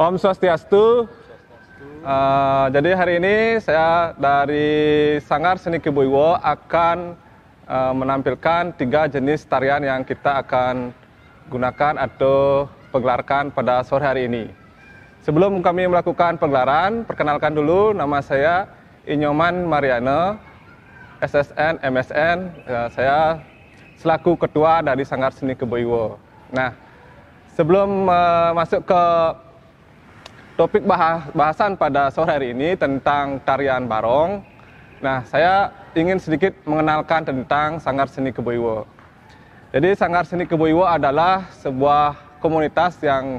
Om Swastiastu. Jadi hari ini saya dari Sanggar Seni Kebo-Iwo akan menampilkan 3 jenis tarian yang kita akan gunakan atau pergelarkan pada sore hari ini. Sebelum kami melakukan pergelaran, perkenalkan dulu, nama saya Inyoman Mariana, SSN, MSN. Saya selaku ketua dari Sanggar Seni Kebo-Iwo. Nah, sebelum masuk ke topik bahasan pada sore hari ini tentang tarian barong. Nah, saya ingin sedikit mengenalkan tentang Sanggar Seni Kebo-Iwo. Jadi Sanggar Seni Kebo-Iwo adalah sebuah komunitas yang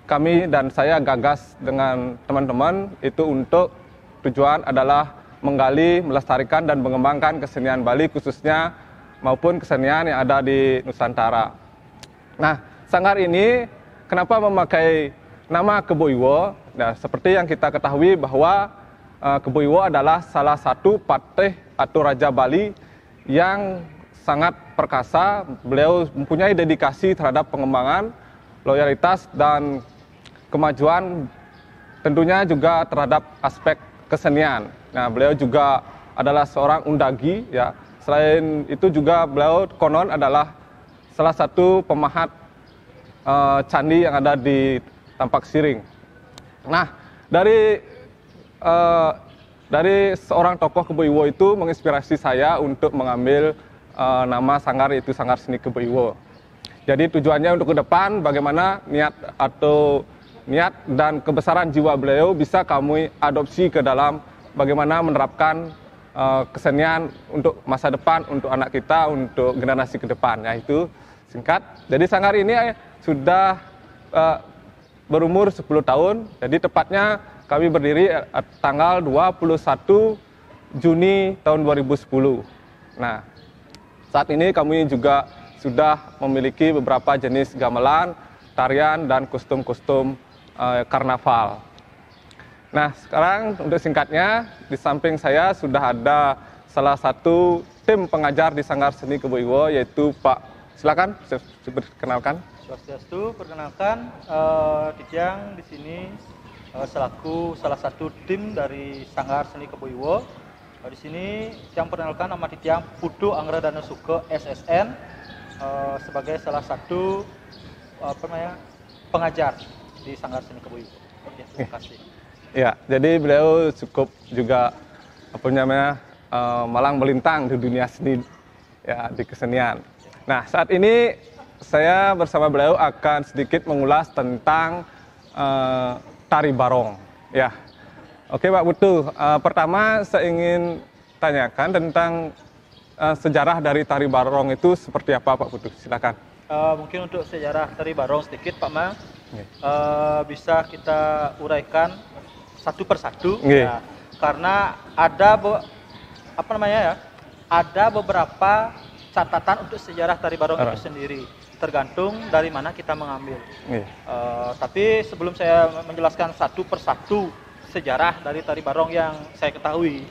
kami dan saya gagas dengan teman-teman itu untuk tujuan adalah menggali, melestarikan dan mengembangkan kesenian Bali khususnya maupun kesenian yang ada di Nusantara. Nah, sanggar ini kenapa memakai nama Kebo-Iwo? Nah, seperti yang kita ketahui bahwa Kebo-Iwo adalah salah satu patih atau Raja Bali yang sangat perkasa. Beliau mempunyai dedikasi terhadap pengembangan, loyalitas, dan kemajuan tentunya juga terhadap aspek kesenian. Nah, beliau juga adalah seorang undagi, ya. Selain itu juga beliau konon adalah salah satu pemahat candi yang ada di Tampak Siring. Nah, dari seorang tokoh Kebo-Iwo itu menginspirasi saya untuk mengambil nama sanggar, yaitu Sanggar Seni Kebo-Iwo. Jadi tujuannya untuk ke depan bagaimana niat dan kebesaran jiwa beliau bisa kami adopsi ke dalam bagaimana menerapkan kesenian untuk masa depan, untuk anak kita, untuk generasi ke depan. Ya, itu singkat. Jadi sanggar ini sudah berumur 10 tahun, jadi tepatnya kami berdiri tanggal 21 Juni tahun 2010. Nah, saat ini kami juga sudah memiliki beberapa jenis gamelan, tarian, dan kostum-kostum karnaval. Nah, sekarang untuk singkatnya, di samping saya sudah ada salah satu tim pengajar di Sanggar Seni Kebo-Iwo, yaitu Pak, silakan diperkenalkan. Swastiastu, perkenalkan, Dijang di sini selaku salah satu tim dari Sanggar Seni Kebo-Iwo. Di sini yang perkenalkan nama Dijang Putu Anggradana Suke SSN sebagai salah satu pengajar di Sanggar Seni Kebo-Iwo. Ya, terima kasih. Ya, jadi beliau cukup juga malang melintang di dunia seni, ya, di kesenian. Nah, saat ini saya bersama beliau akan sedikit mengulas tentang tari barong. Ya, oke Pak Putu. Pertama saya ingin tanyakan tentang sejarah dari tari barong itu seperti apa Pak Putu? Silakan. Mungkin untuk sejarah tari barong sedikit Pak Ma, bisa kita uraikan satu persatu. Ya, karena ada ada beberapa catatan untuk sejarah tari barong itu sendiri. Tergantung dari mana kita mengambil. Tapi sebelum saya menjelaskan satu persatu sejarah dari tari barong yang saya ketahui,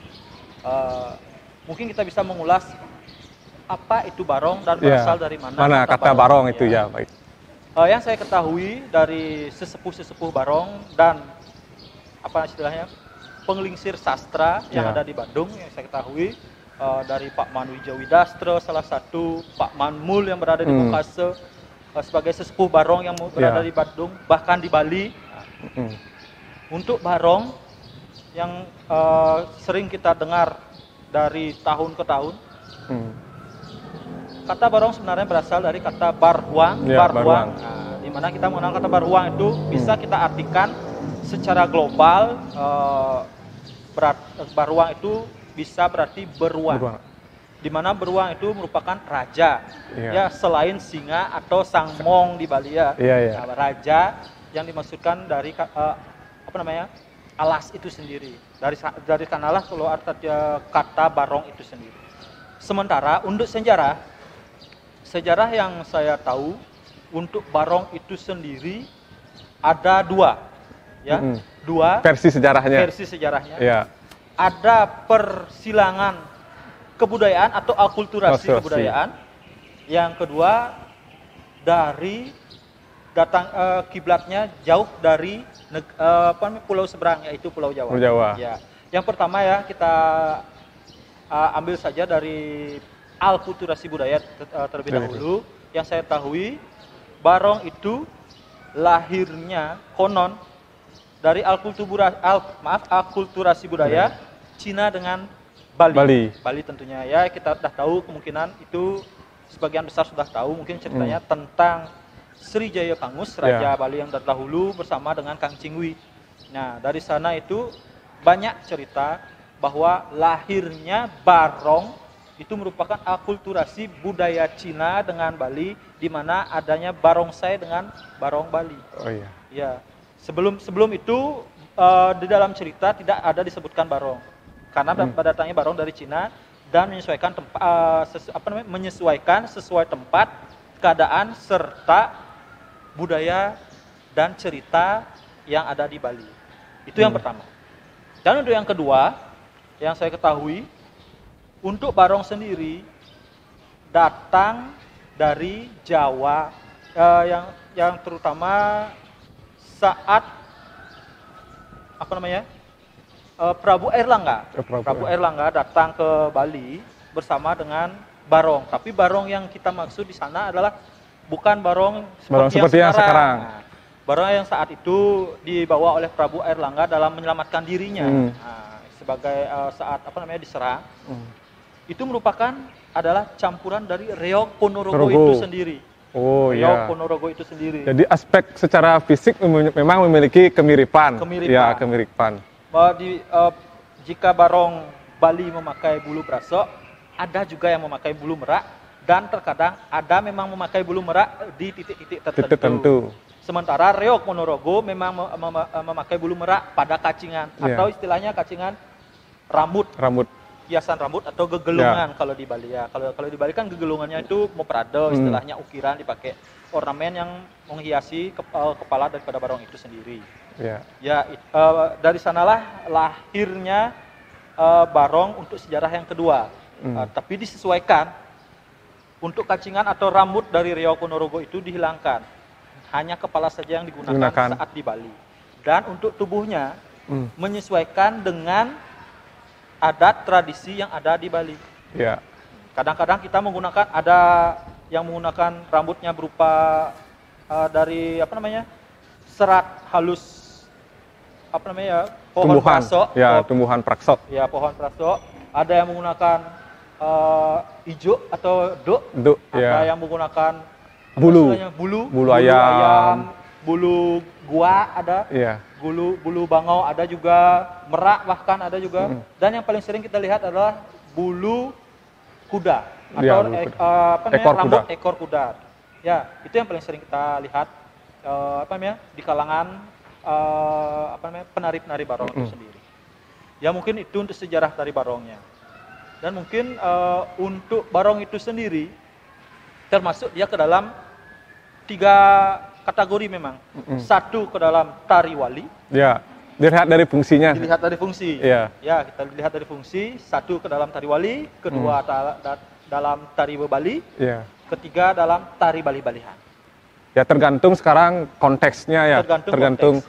mungkin kita bisa mengulas apa itu barong dan berasal dari mana. Mana kata barong itu, ya, baik. Yang saya ketahui dari sesepuh-sesepuh barong dan apa istilahnya penglingsir sastra yang ada di Bandung yang saya ketahui. Dari Pak Man Wijawidastra, salah satu Pak Man Mul yang berada di Bukase, sebagai sesepuh barong yang berada di Bandung, bahkan di Bali. Untuk barong yang sering kita dengar dari tahun ke tahun, kata barong sebenarnya berasal dari kata barhuang, Ya, barhuang. Nah, di mana kita mengenal kata barhuang itu bisa kita artikan secara global. Barhuang itu bisa berarti beruang. Di mana beruang itu merupakan raja, ya selain singa atau sangmong di Bali ya. Nah, raja yang dimaksudkan dari alas itu sendiri. Dari sanalah keluar kata barong itu sendiri. Sementara untuk sejarah yang saya tahu untuk barong itu sendiri ada dua, ya, dua versi sejarahnya. Ya. Ada persilangan kebudayaan atau akulturasi kebudayaan. Yang kedua dari kiblatnya jauh dari pulau seberang, yaitu Pulau Jawa. Ya. Yang pertama ya kita ambil saja dari akulturasi budaya terlebih dahulu. Yang saya tahu barong itu lahirnya konon dari akulturasi budaya Cina dengan Bali tentunya ya. Kita sudah tahu, kemungkinan itu sebagian besar sudah tahu mungkin ceritanya tentang Sri Jaya Pangus, Raja Bali yang terdahulu bersama dengan Kang Cingwi. Nah, dari sana itu banyak cerita bahwa lahirnya barong itu merupakan akulturasi budaya Cina dengan Bali, di mana adanya barongsai dengan barong Bali. Oh iya. Ya. Sebelum itu di dalam cerita tidak ada disebutkan barong. Karena datangnya barong dari Cina dan menyesuaikan sesuai tempat, keadaan serta budaya dan cerita yang ada di Bali. Itu yang pertama. Dan untuk yang kedua, yang saya ketahui, untuk barong sendiri datang dari Jawa, yang terutama saat Prabu Airlangga datang ke Bali bersama dengan barong. Tapi barong yang kita maksud di sana adalah bukan barong seperti yang sekarang. Nah, barong yang saat itu dibawa oleh Prabu Airlangga dalam menyelamatkan dirinya. Nah, sebagai saat diserang. Itu merupakan adalah campuran dari reog Ponorogo itu sendiri. Oh iya. Ponorogo itu sendiri. Jadi aspek secara fisik memang memiliki kemiripan. Ya, kemiripan. Jika barong Bali memakai bulu brasok, ada juga yang memakai bulu merak, dan terkadang ada memang memakai bulu merak di titik-titik tertentu. Sementara reog Ponorogo memang memakai bulu merak pada kacingan, atau istilahnya kacingan rambut. Hiasan rambut atau gegelungan kalau di Bali ya. Kalau di Bali kan gegelungannya itu moprado, istilahnya ukiran dipakai ornamen yang menghiasi kepala daripada barong itu sendiri. Dari sanalah lahirnya barong untuk sejarah yang kedua. Tapi disesuaikan untuk kacingan atau rambut dari reog Ponorogo itu dihilangkan. Hanya kepala saja yang digunakan saat di Bali. Dan untuk tubuhnya menyesuaikan dengan adat tradisi yang ada di Bali. Ya. Kadang-kadang kita menggunakan, ada yang menggunakan rambutnya berupa dari serat halus pohon prasok. Tumbuhan praksok. Ya, pohon prasok. Ada yang menggunakan ijo atau duk. Ada yang menggunakan bulu ayam, bulu gua ada. Bulu bangau ada juga, merak bahkan ada juga. Dan yang paling sering kita lihat adalah bulu kuda atau rambut ekor kuda. Ya, itu yang paling sering kita lihat di kalangan penari-penari barong itu sendiri. Ya, mungkin itu untuk sejarah dari barongnya. Dan mungkin untuk barong itu sendiri termasuk dia ke dalam 3 kategori memang. Satu ke dalam tari wali. Ya, dilihat dari fungsinya. Ya, kita lihat dari fungsi. Satu ke dalam tari wali, kedua dalam tari bebali, ketiga dalam tari bali-balihan. Ya, tergantung sekarang konteksnya ya. Tergantung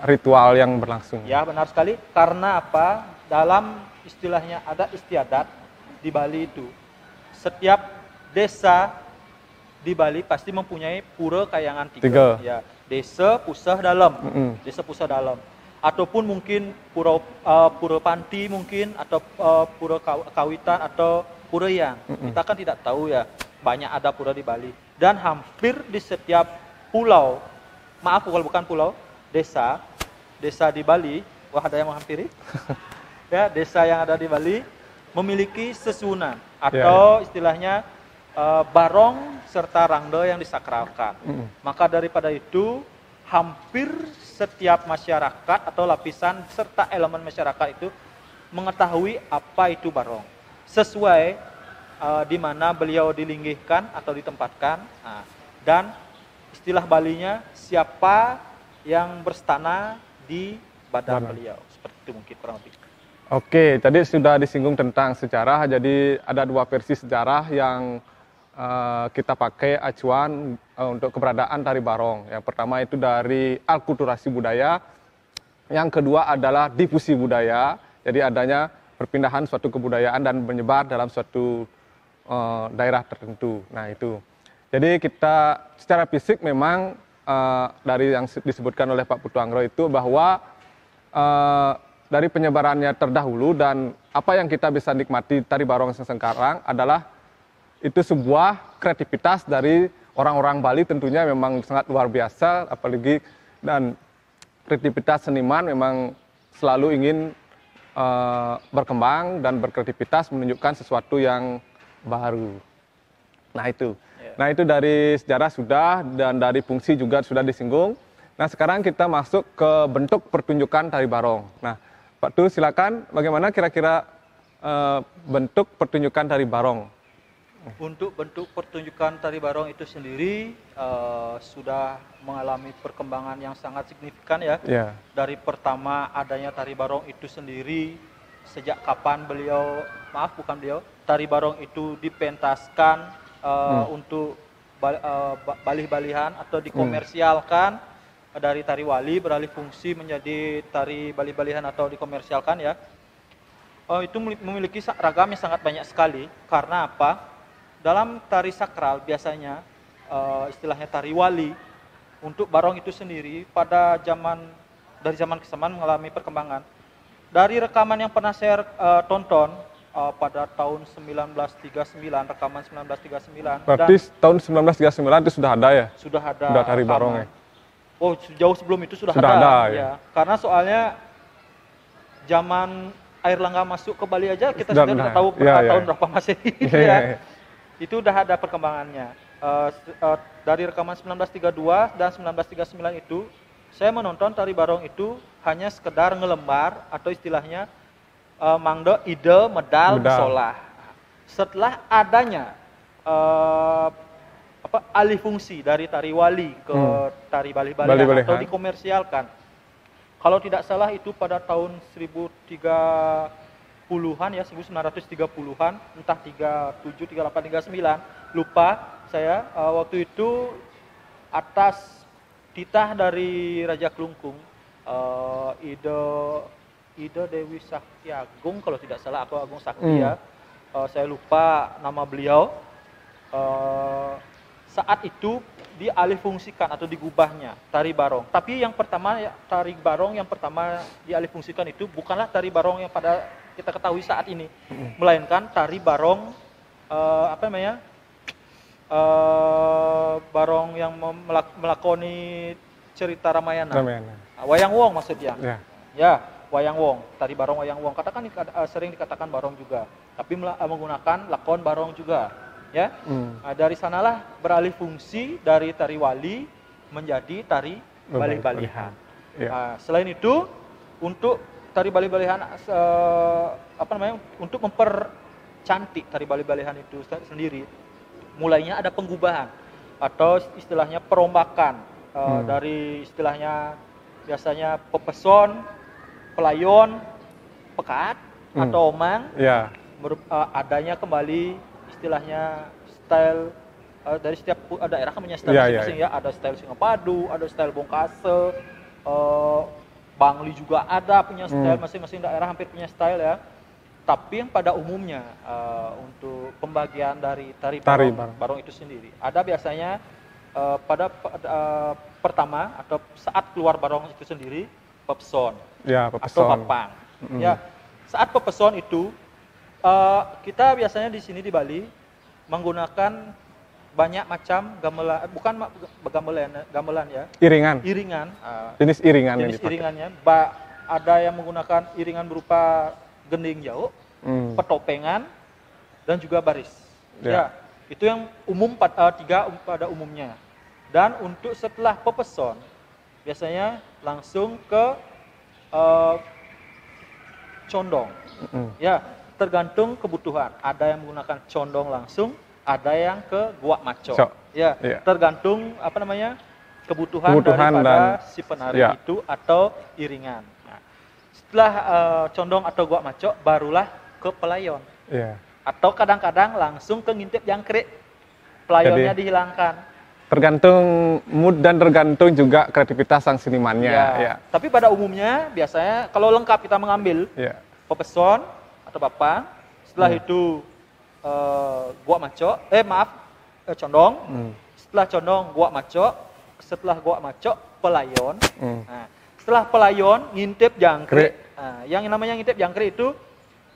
ritual yang berlangsung. Ya, benar sekali. Karena apa? Dalam istilahnya ada istiadat di Bali itu. Setiap desa di Bali pasti mempunyai pura kayangan 3. Ya, desa pusah dalam. Desa pusah dalam. Ataupun mungkin pura panti mungkin, atau pura kawitan atau pura yang. Kita kan tidak tahu ya banyak ada pura di Bali. Dan hampir di setiap pulau, maaf kalau bukan pulau, desa di Bali, wah ada yang menghampiri, ya desa yang ada di Bali memiliki sesunan atau istilahnya barong serta rangda yang disakralkan. Maka daripada itu hampir setiap masyarakat atau lapisan serta elemen masyarakat itu mengetahui apa itu barong sesuai di mana beliau dilinggihkan atau ditempatkan, dan istilah Balinya siapa yang berstana di badan beliau, seperti itu mungkin kurang lebih. Oke, tadi sudah disinggung tentang sejarah, jadi ada dua versi sejarah yang kita pakai acuan untuk keberadaan tari barong. Yang pertama itu dari alkulturasi budaya, yang kedua adalah difusi budaya, jadi adanya perpindahan suatu kebudayaan dan menyebar dalam suatu daerah tertentu. Nah itu, jadi kita secara fisik memang dari yang disebutkan oleh Pak Putu Anggro itu bahwa dari penyebarannya terdahulu dan apa yang kita bisa nikmati tari barong sekarang adalah itu sebuah kreativitas dari orang-orang Bali, tentunya memang sangat luar biasa, apalagi dan kreativitas seniman memang selalu ingin berkembang dan berkreativitas menunjukkan sesuatu yang baru. Nah itu dari sejarah sudah, dan dari fungsi juga sudah disinggung. Nah sekarang kita masuk ke bentuk pertunjukan tari barong. Nah Pak Tu silakan, bagaimana kira-kira bentuk pertunjukan tari barong? Untuk bentuk pertunjukan tari barong itu sendiri sudah mengalami perkembangan yang sangat signifikan ya. Dari pertama adanya tari barong itu sendiri, sejak kapan tari barong itu dipentaskan untuk balih-balihan atau dikomersialkan dari tari wali beralih fungsi menjadi tari balih-balihan atau dikomersialkan ya. Itu memiliki ragam yang sangat banyak sekali. Karena apa? Dalam tari sakral biasanya istilahnya tari wali, untuk barong itu sendiri dari zaman ke zaman mengalami perkembangan. Dari rekaman yang pernah saya tonton pada tahun 1939, rekaman 1939. Berarti tahun 1939 itu sudah ada ya? Sudah ada. Sudah tari barong ya? Oh, jauh sebelum itu sudah ada ya. Karena soalnya zaman Air Langga masuk ke Bali aja kita sudah tahu tahun berapa Masehi ya. Itu udah ada perkembangannya. Dari rekaman 1932 dan 1939 itu, saya menonton tari barong itu hanya sekedar ngelembar atau istilahnya mangdo ide medal solah. Setelah adanya alih fungsi dari tari wali ke tari balih-balihan atau dikomersialkan. Kalau tidak salah itu pada tahun 1930-an ya, 1930-an, entah 37, 38, 39, lupa saya. Waktu itu atas titah dari Raja Klungkung, Ide Dewi Sakti Agung kalau tidak salah, atau Agung Sakti ya, saya lupa nama beliau. Saat itu dialihfungsikan atau digubahnya tari barong. Tapi yang pertama tari barong yang pertama dialihfungsikan itu bukanlah tari barong yang pada kita ketahui saat ini, melainkan tari barong barong yang melakoni cerita Ramayana. Wayang Wong maksudnya. Ya, Wayang Wong, tari barong Wayang Wong. Katakan sering dikatakan barong juga, tapi menggunakan lakon barong juga. Ya, dari sanalah beralih fungsi dari tari wali menjadi tari balih-balihan. Selain itu, untuk tari balih-balihan untuk mempercantik tari balih-balihan itu sendiri, mulainya ada penggubahan atau istilahnya perombakan dari istilahnya biasanya pepeson, pelayon, pekat atau omang, adanya kembali istilahnya style dari setiap daerah kan punya style masing-masing ya. Ada style Singapadu, ada style Bongkase, Bangli juga ada punya style, masing-masing daerah hampir punya style ya. Tapi yang pada umumnya untuk pembagian dari tari barong itu sendiri, ada biasanya pada pertama atau saat keluar barong itu sendiri pepeson atau bapang. Ya, saat pepeson itu kita biasanya di sini di Bali menggunakan banyak macam gamelan, bukan gamelan ya, Iringan. iringan. Jenis iringan yang Jenis dipakai. iringannya, ada yang menggunakan iringan berupa gending jauh, petopengan, dan juga baris. Ya, itu yang umum tiga pada umumnya. Dan untuk setelah pepeson, biasanya langsung ke condong. Ya, tergantung kebutuhan. Ada yang menggunakan condong langsung, ada yang ke guak maco. Ya, tergantung kebutuhan daripada si penari itu atau iringan. Nah, setelah condong atau guak maco, barulah ke pelayon. Atau kadang-kadang langsung ke ngintip jangkrik. Pelayonnya dihilangkan. Tergantung mood dan tergantung juga kreativitas sang senimannya. Tapi pada umumnya biasanya kalau lengkap kita mengambil pepeson atau papan, setelah itu guak maco, condong. Setelah condong guak maco, setelah guak maco pelayon. Nah, setelah pelayon ngintip jangkrik. Nah, yang namanya ngintip jangkrik itu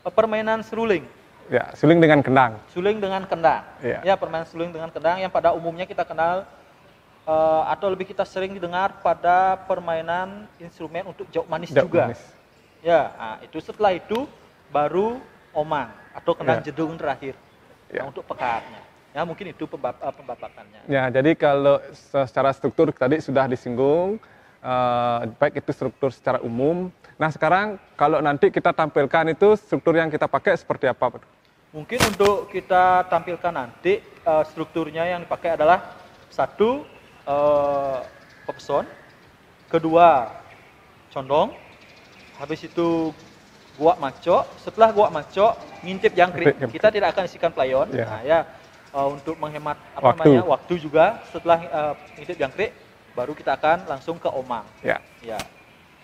permainan seruling. Ya, suling dengan kendang. Suling dengan kendang. Ya, permainan suling dengan kendang yang pada umumnya kita kenal atau lebih kita sering dengar pada permainan instrumen untuk jauk manis juga. Ya, nah, itu setelah itu baru omang atau kendang jedung terakhir untuk pekatnya. Ya, mungkin itu pembabakannya. Ya, jadi kalau secara struktur tadi sudah disinggung, baik itu struktur secara umum. Nah, sekarang kalau nanti kita tampilkan itu struktur yang kita pakai seperti apa? Mungkin untuk kita tampilkan nanti strukturnya yang dipakai adalah satu pepeson, kedua condong, habis itu guak maco. Setelah guak maco ngintip jangkrik, kita tidak akan isikan pelayon. Nah, ya untuk menghemat waktu juga. Setelah ngintip jangkrik, baru kita akan langsung ke omang. Ya,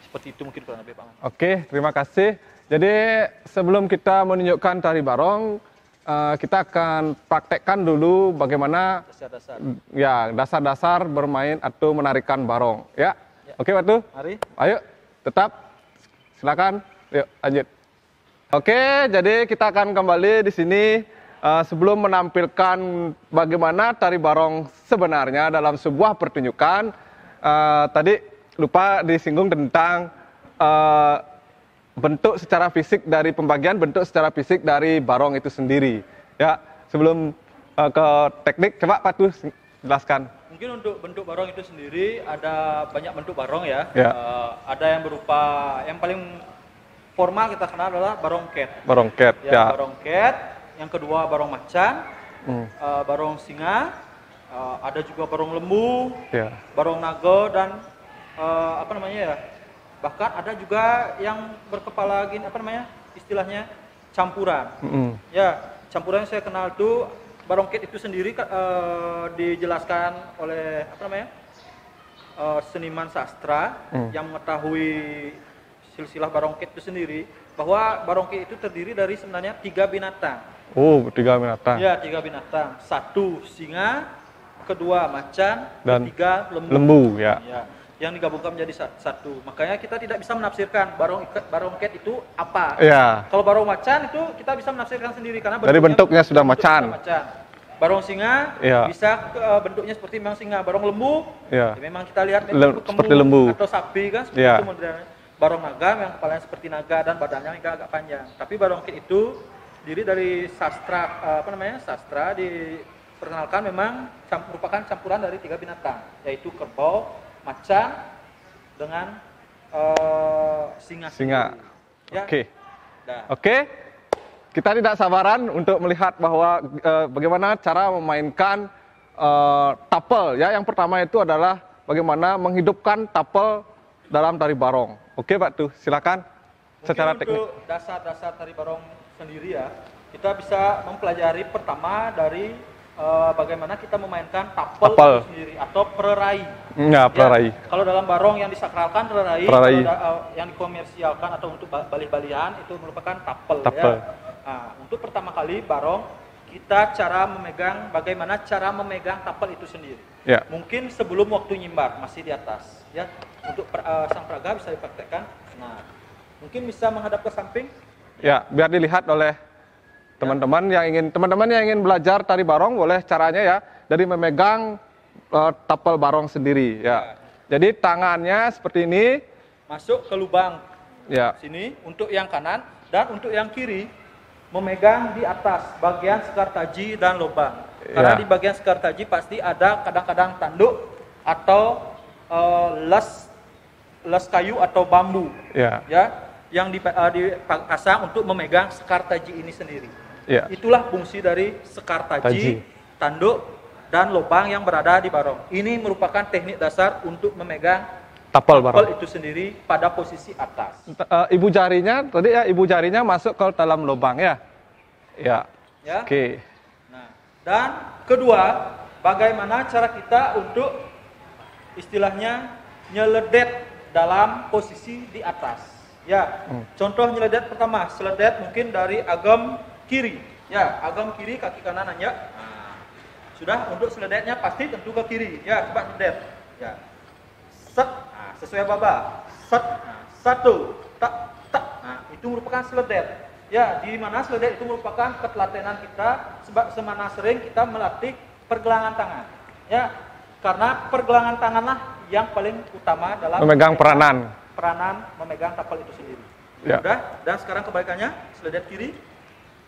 seperti itu mungkin kurang lebih, Pak. Oke, terima kasih. Jadi sebelum kita menunjukkan tari barong, kita akan praktekkan dulu bagaimana dasar-dasar bermain atau menarikan barong. Ya, oke, Batu. Mari. Ayo, tetap. Silakan. Yuk, lanjut. Oke, jadi kita akan kembali di sini sebelum menampilkan bagaimana tari barong sebenarnya dalam sebuah pertunjukan. Tadi lupa disinggung tentang bentuk secara fisik dari pembagian bentuk secara fisik dari barong itu sendiri. Ya, sebelum ke teknik, coba Pak Tuh jelaskan. Mungkin untuk bentuk barong itu sendiri ada banyak bentuk barong ya. Ada yang berupa yang paling formal kita kenal adalah barongket. Barongket. Barongket. Yang kedua barong macan, barong singa, ada juga barong lembu, barong naga dan bahkan ada juga yang berkepala gini, istilahnya campuran. Ya, campuran yang saya kenal itu barongket itu sendiri dijelaskan oleh seniman sastra yang mengetahui silsilah barongket itu sendiri, bahwa barongket itu terdiri dari sebenarnya 3 binatang. Oh, 3 binatang. Ya, 3 binatang. 1 singa, kedua macan, dan 3 lembu. Ya. Yang digabungkan menjadi satu. Makanya kita tidak bisa menafsirkan barongket itu apa. Kalau barong macan itu kita bisa menafsirkan sendiri karena dari bentuknya sudah macan. Barong singa bisa bentuknya seperti memang singa. Barong lembu memang kita lihat seperti lembu atau sapi kan seperti itu modelnya. Barong naga yang kepalanya seperti naga dan badannya agak panjang. Tapi barongket itu diri dari sastra sastra diperkenalkan memang merupakan campuran dari 3 binatang, yaitu kerbau, macan dengan singa. Oke. Kita tidak sabaran untuk melihat bahwa bagaimana cara memainkan tapel. Ya, yang pertama itu adalah bagaimana menghidupkan tapel dalam tari barong. Oke, Pak Tuh, silakan. Secara teknik. Untuk dasar-dasar tari barong sendiri ya, kita bisa mempelajari pertama dari bagaimana kita memainkan tapel itu sendiri atau pererai. Ya, pererai. Kalau dalam barong yang disakralkan pererai. Yang dikomersialkan atau untuk balih-balihan itu merupakan tapel. Ya. Nah, untuk pertama kali barong kita bagaimana cara memegang tapel itu sendiri. Mungkin sebelum waktu nyimbar masih di atas. Ya, untuk sang praga bisa dipraktekkan. Nah, mungkin bisa menghadap ke samping. Ya, biar dilihat oleh teman-teman yang ingin belajar tari barong, boleh caranya ya. dari memegang tapal barong sendiri ya. Jadi tangannya seperti ini masuk ke lubang ya. sini untuk yang kanan, dan untuk yang kiri memegang di atas bagian sekar taji dan lubang. Karena Ya. di bagian sekar taji pasti ada kadang-kadang tanduk atau les kayu atau bambu Ya. yang dipasang untuk memegang sekar taji ini sendiri. Ya. Itulah fungsi dari sekar taji, tanduk dan lubang yang berada di barong. Ini merupakan teknik dasar untuk memegang Tapal tapal barong. itu sendiri pada posisi atas. Ibu jarinya tadi ya, ibu jarinya masuk ke dalam lubang ya. Ya. Ya. Oke. Nah, dan kedua, bagaimana cara kita untuk istilahnya nyeledet dalam posisi di atas. Ya, contoh nyeledet pertama, seledet mungkin dari agam kiri. Ya, agam kiri kaki kanan aja. Nah, sudah untuk seledetnya pasti tentu ke kiri. Ya, coba seledet. Ya. Set, nah, sesuai baba. Set, nah, satu, tak, tak. Nah, itu merupakan seledet. Ya, di mana seledet itu merupakan ketelatenan kita semana sering kita melatih pergelangan tangan. Ya, karena pergelangan tanganlah yang paling utama dalam Memegang peranan memegang tapal itu sendiri. Ya. Sudah, dan sekarang kebalikannya, seledet kiri,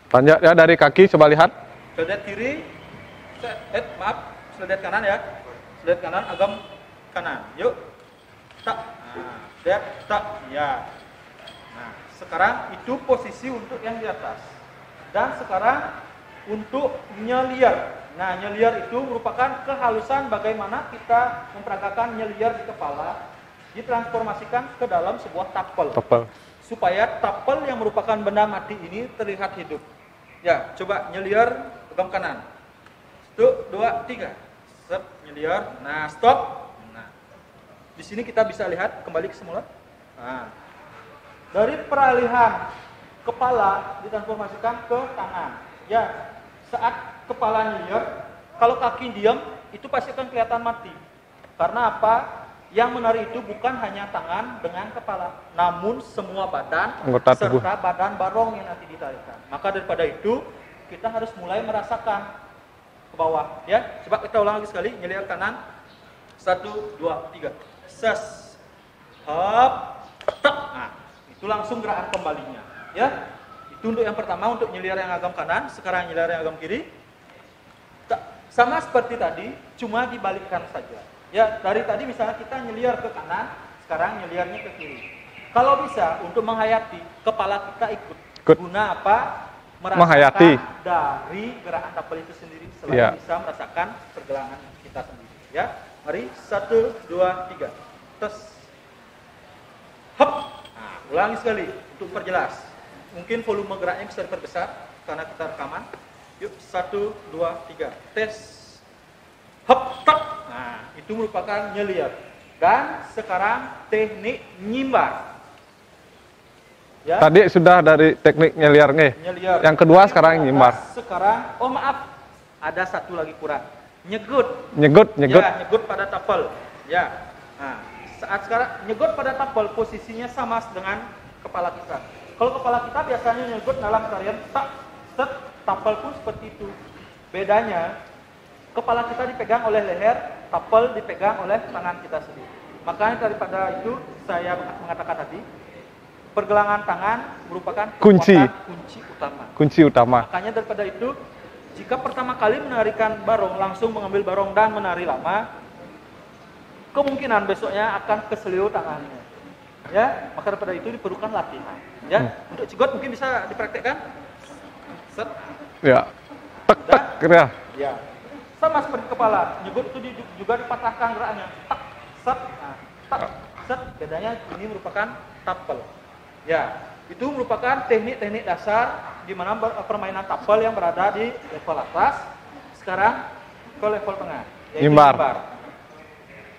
Panjat ya dari kaki, coba lihat. seledet kiri, seledet kanan ya, seledet kanan, agam kanan, yuk, tak, nah, seledet, tak, ya. Nah, sekarang itu posisi untuk yang di atas. Dan sekarang untuk nyeliar. Nah, nyeliar itu merupakan kehalusan bagaimana kita memperagakan nyeliar di kepala, ditransformasikan ke dalam sebuah tapel. Tapal. Supaya tapel yang merupakan benda mati ini terlihat hidup. Ya, coba nyeliar pegang kanan. 1, 2, 3. Set, nyeliar. Nah, stop. Nah. Di sini kita bisa lihat kembali ke semula. Nah. Dari peralihan kepala ditransformasikan ke tangan. Ya, saat kepala nyeliar, kalau kaki diam, itu pasti akan kelihatan mati. Karena apa? Yang menari itu bukan hanya tangan dengan kepala, namun semua badan Anggota tubuh. serta badan barong yang nanti ditarikan. Maka daripada itu, kita harus mulai merasakan ke bawah. Ya, coba kita ulang lagi sekali. Nyeliar kanan. 1, 2, 3. Ses. Hop. Tak. Nah, itu langsung gerakan kembalinya. Ya, itu untuk yang pertama, untuk nyeliar yang agam kanan. Sekarang nyeliar yang agam kiri. Sama seperti tadi, cuma dibalikkan saja. Ya, dari tadi misalnya kita nyeliar ke kanan, sekarang nyeliarnya ke kiri. Kalau bisa, untuk menghayati, kepala kita ikut. Guna apa? Merasakan Menghayati dari gerakan tapel itu sendiri, selain Ya. bisa merasakan pergelangan kita sendiri. Ya, mari 1, 2, 3. Tes. Hop. Nah, ulangi sekali untuk perjelas. Mungkin volume geraknya bisa diperbesar karena kita rekaman. Yuk, 1, 2, 3. Tes. Hop, tak. Nah, itu merupakan nyeliar. Dan sekarang teknik nyimbar. Ya. tadi sudah dari teknik nyeliar nih. Nyeliar. Yang kedua sekarang nyimbar. Sekarang, oh maaf, ada satu lagi kurang. Nyegut. Nyegut. Ya, nyegut pada tapel. Ya. Nah, saat sekarang nyegut pada tapel posisinya sama dengan kepala kita. Kalau kepala kita biasanya nyegut dalam tarian tak, set, tapel pun seperti itu. Bedanya, kepala kita dipegang oleh leher, tapel dipegang oleh tangan kita sendiri. Makanya daripada itu saya mengatakan tadi, pergelangan tangan merupakan Kunci. kunci utama. Kunci utama. Makanya daripada itu, jika pertama kali menarikan barong, langsung mengambil barong dan menari lama, kemungkinan besoknya akan keselio tangannya. Ya, maka daripada itu diperlukan latihan. Ya, untuk cigot mungkin bisa dipraktekkan. Set. Ya. Tek tek ya. Ya. Sama seperti kepala, nyegut itu juga dipatahkan geraknya. Tak, set, nah, tak, set. Bedanya ini merupakan tapel. Ya, itu merupakan teknik-teknik dasar di mana permainan tapel yang berada di level atas. Sekarang ke level tengah, yaitu Nyimbar.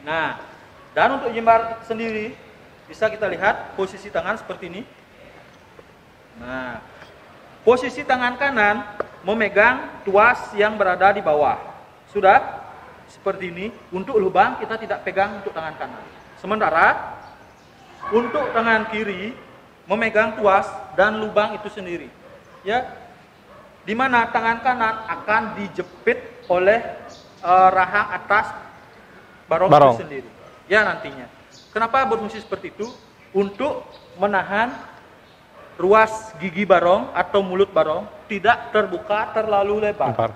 Nah, dan untuk nyimbar sendiri bisa kita lihat posisi tangan seperti ini. Nah, posisi tangan kanan memegang tuas yang berada di bawah. Sudah seperti ini. Untuk lubang kita tidak pegang untuk tangan kanan. Sementara untuk tangan kiri memegang tuas dan lubang itu sendiri. Ya, di mana tangan kanan akan dijepit oleh rahang atas barong Barong. itu sendiri. Ya nantinya. Kenapa berfungsi seperti itu? Untuk menahan ruas gigi barong atau mulut barong tidak terbuka terlalu lebar. Bentar.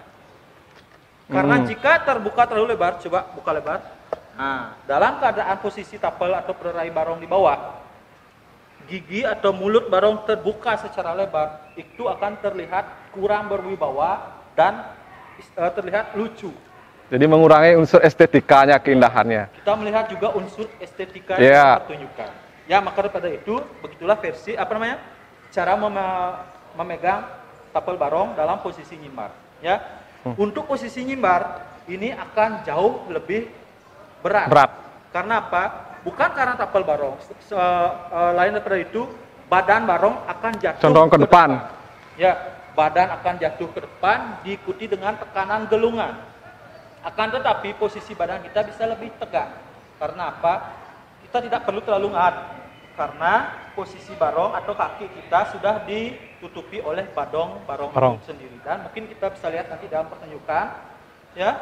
Karena jika terbuka terlalu lebar, coba buka lebar. Nah, dalam keadaan posisi tapel atau perai barong di bawah, gigi atau mulut barong terbuka secara lebar, itu akan terlihat kurang berwibawa dan terlihat lucu. Jadi mengurangi unsur estetikanya, keindahannya. Kita melihat juga unsur estetika Yeah. yang pertunjukan. Ya, maka daripada itu, begitulah versi cara memegang tapel barong dalam posisi nyimbar. Ya, untuk posisi nyimbar ini akan jauh lebih berat. Karena apa? Bukan karena tapel barong. Lain daripada itu, badan barong akan jatuh Condong ke depan. Ya, badan akan jatuh ke depan diikuti dengan tekanan gelungan. Akan tetapi posisi badan kita bisa lebih tegak. Karena apa? Kita tidak perlu terlalu ngadep. Karena posisi barong atau kaki kita sudah ditutupi oleh barong itu sendiri. Dan mungkin kita bisa lihat nanti dalam pertunjukan. Ya.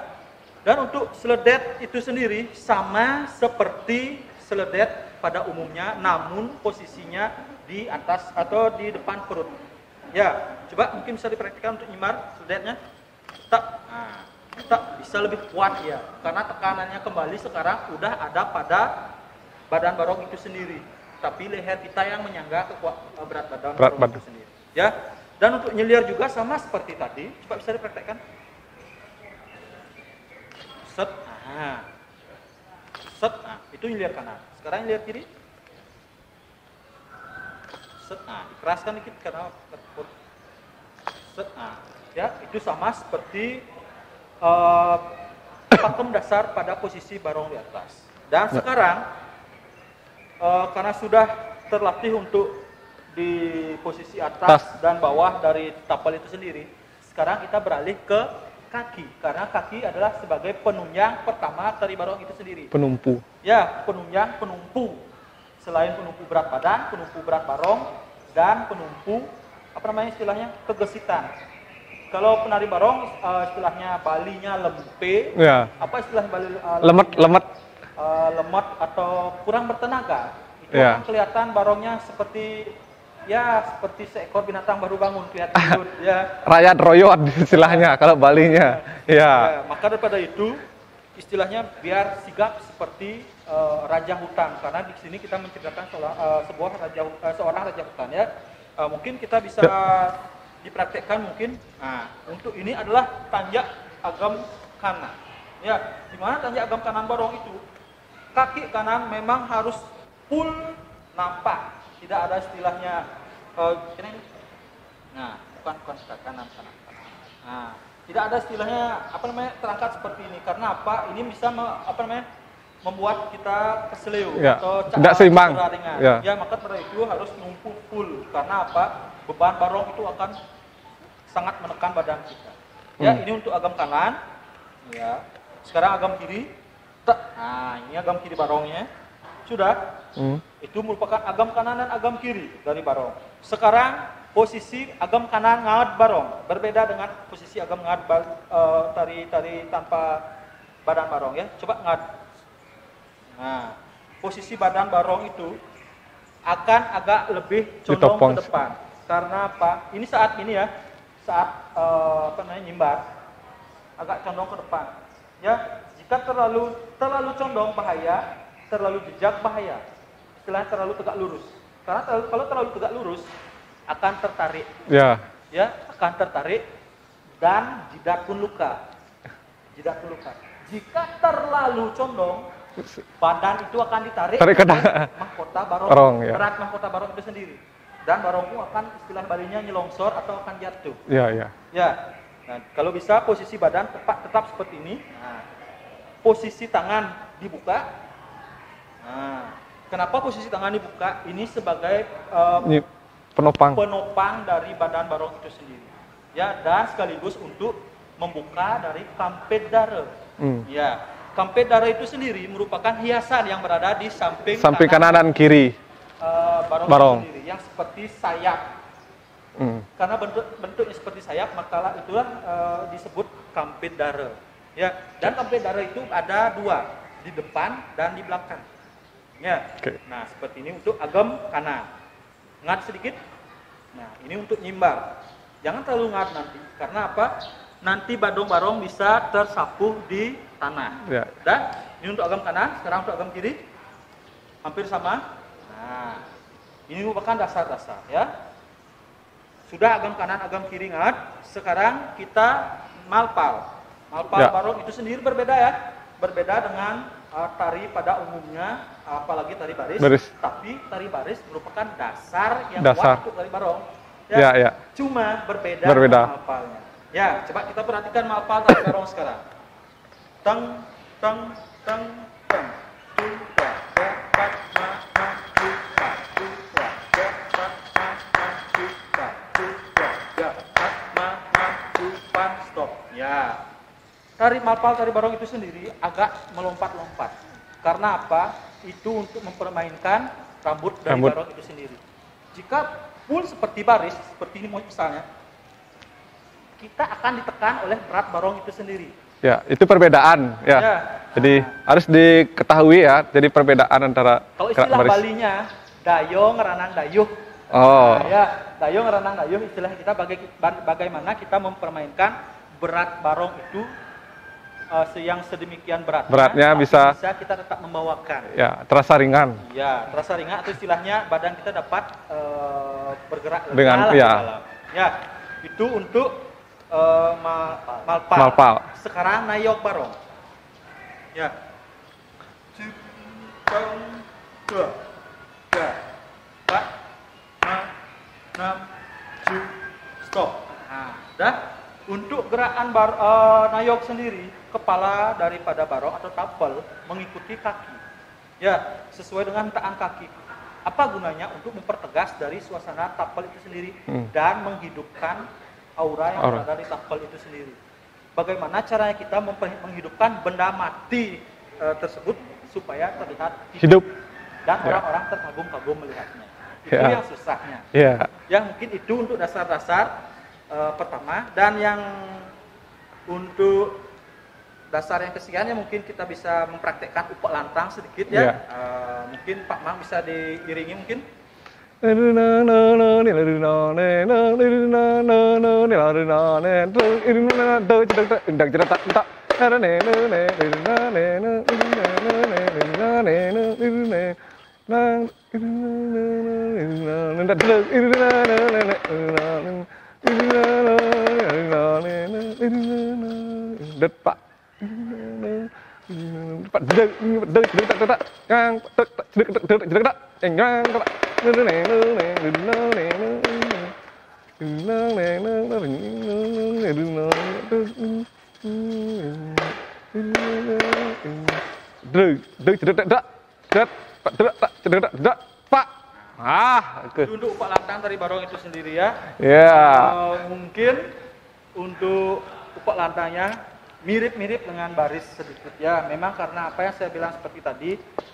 Dan untuk seledet itu sendiri sama seperti seledet pada umumnya, namun posisinya di atas atau di depan perut. Ya, coba mungkin bisa diperhatikan untuk nyimar seledetnya. Tetap bisa lebih kuat ya, karena tekanannya kembali sekarang udah ada pada badan barong itu sendiri. Tapi leher kita yang menyangga berat badan barong itu sendiri. Ya, dan untuk nyelir juga sama seperti tadi. Coba bisa dipraktekkan. Set, set, itu nyelir kanan. Sekarang nyelir kiri. Set, dikeraskan dikit karena terput. Set, ya itu sama seperti pakem dasar pada posisi barong di atas. Dan sekarang karena sudah terlatih untuk di posisi atas dan bawah dari tapel itu sendiri, sekarang kita beralih ke kaki, karena kaki adalah sebagai penunjang pertama dari barong itu sendiri. Penumpu. Ya, penunjang, penumpu. Selain penumpu berat badan, penumpu berat barong, dan penumpu istilahnya kegesitan. Kalau penari barong istilahnya balinya lempe. Ya. Apa istilah bali? Lemet. Lemet atau kurang bertenaga. Itu Ya. akan kelihatan barongnya seperti seekor binatang baru bangun, kelihatan hidup ya. Rayat royot istilahnya kalau balinya. Ya. Maka daripada itu istilahnya biar sigap seperti raja hutan, karena di sini kita menceritakan seorang raja hutan ya. Mungkin kita bisa dipraktekkan mungkin. Nah, untuk ini adalah tanjak agam kanan. Ya, di mana tanjak agam kanan barong itu? Kaki kanan memang harus full nampak. Tidak ada istilahnya bukan kanan. Nah, tidak ada istilahnya terangkat seperti ini. Karena apa? Ini bisa membuat kita keseleo Ya, atau tidak seimbang. Ya. Ya, maka pada itu harus numpuk full. Karena apa? Beban barong itu akan sangat menekan badan kita. Ya, ini untuk agam kanan. Ya. Sekarang agam kiri. Nah, ini agam kiri barongnya. Sudah. Itu merupakan agam kanan dan agam kiri dari barong. Sekarang posisi agam kanan ngad barong berbeda dengan posisi agam ngad tari tanpa badan barong ya. Coba ngad. Nah, posisi badan barong itu akan agak lebih condong ke depan. Karena apa? Ini saat nyimbar agak condong ke depan. Ya, jika terlalu condong bahaya, terlalu jejak bahaya. Istilahnya terlalu tegak lurus. Karena kalau terlalu tegak lurus akan tertarik. Ya. Ya, akan tertarik dan jidat pun luka. Jika terlalu condong, badan itu akan ditarik ke mahkota barong, ya. Berat mahkota barong itu sendiri. Dan barongmu akan istilah balinya nyelongsor atau akan jatuh. Ya. Nah, kalau bisa posisi badan tetap seperti ini. Nah, posisi tangan dibuka. Nah, kenapa posisi tangan dibuka? Ini sebagai penopang dari badan barong itu sendiri. Ya, dan sekaligus untuk membuka dari kampet dara. Ya, kampet dara itu sendiri merupakan hiasan yang berada di samping kanan dan kiri. Barong sendiri yang seperti sayap. Karena bentuknya seperti sayap, maka itulah disebut kampet dara. Ya, dan template darah itu ada 2, di depan dan di belakang. Ya. Oke. Nah, seperti ini untuk agam kanan. Ngat sedikit. Nah, ini untuk nyimbar. Jangan terlalu ngat nanti, karena apa? Nanti barong-barong bisa tersapu di tanah. Ya. Dan ini untuk agam kanan, sekarang untuk agam kiri. Hampir sama. Nah, ini merupakan dasar-dasar ya. Sudah agam kanan, agam kiri ngat. Sekarang kita malpal. Malpal Ya. barong itu sendiri berbeda ya. Berbeda dengan tari pada umumnya, apalagi tari baris. Tapi tari baris merupakan dasar yang kuat untuk tari barong. Ya. Cuma berbeda dengan malpalnya. Ya, coba kita perhatikan malpal tari barong sekarang. Teng, teng, teng, teng. Ya. Tari malpal, tari barong itu sendiri agak melompat-lompat. Karena apa? Itu untuk mempermainkan rambut dari barong itu sendiri. Jika full seperti baris, seperti ini misalnya, kita akan ditekan oleh berat barong itu sendiri. Ya, itu perbedaan ya. Jadi harus diketahui ya. Jadi perbedaan antara kalau istilah baris. Balinya dayong ranang dayuh. Oh. Nah, ya, dayong ranang dayuh istilah kita bagaimana kita mempermainkan berat barong itu yang sedemikian beratnya bisa kita tetap membawakan. Ya, terasa ringan. Ya, terasa ringan atau istilahnya badan kita dapat bergerak dengan ya. Ya, itu untuk malpal. Sekarang nayok barong. Ya. 1, 2, 3, 4, 5, 6, 7, stop. Nah, dah. Untuk gerakan nayok sendiri, kepala daripada barong atau tapel mengikuti kaki. Ya, sesuai dengan hentakan kaki. Apa gunanya? Untuk mempertegas dari suasana tapel itu sendiri dan menghidupkan aura yang berada di tapel itu sendiri. Bagaimana caranya kita menghidupkan benda mati tersebut supaya terlihat hidup dan orang-orang terkagum-kagum melihatnya. Itu yang susahnya. Ya, mungkin itu untuk dasar-dasar pertama, dan yang untuk dasar yang kesekiannya mungkin kita bisa mempraktekkan upok lantang sedikit ya. Mungkin Pak Mang bisa diiringi mungkin. Depak. Untuk upok lantang dari barong itu sendiri ya. Mungkin untuk upok lantangnya mirip-mirip dengan baris sedikit ya. Memang karena apa yang saya bilang seperti tadi,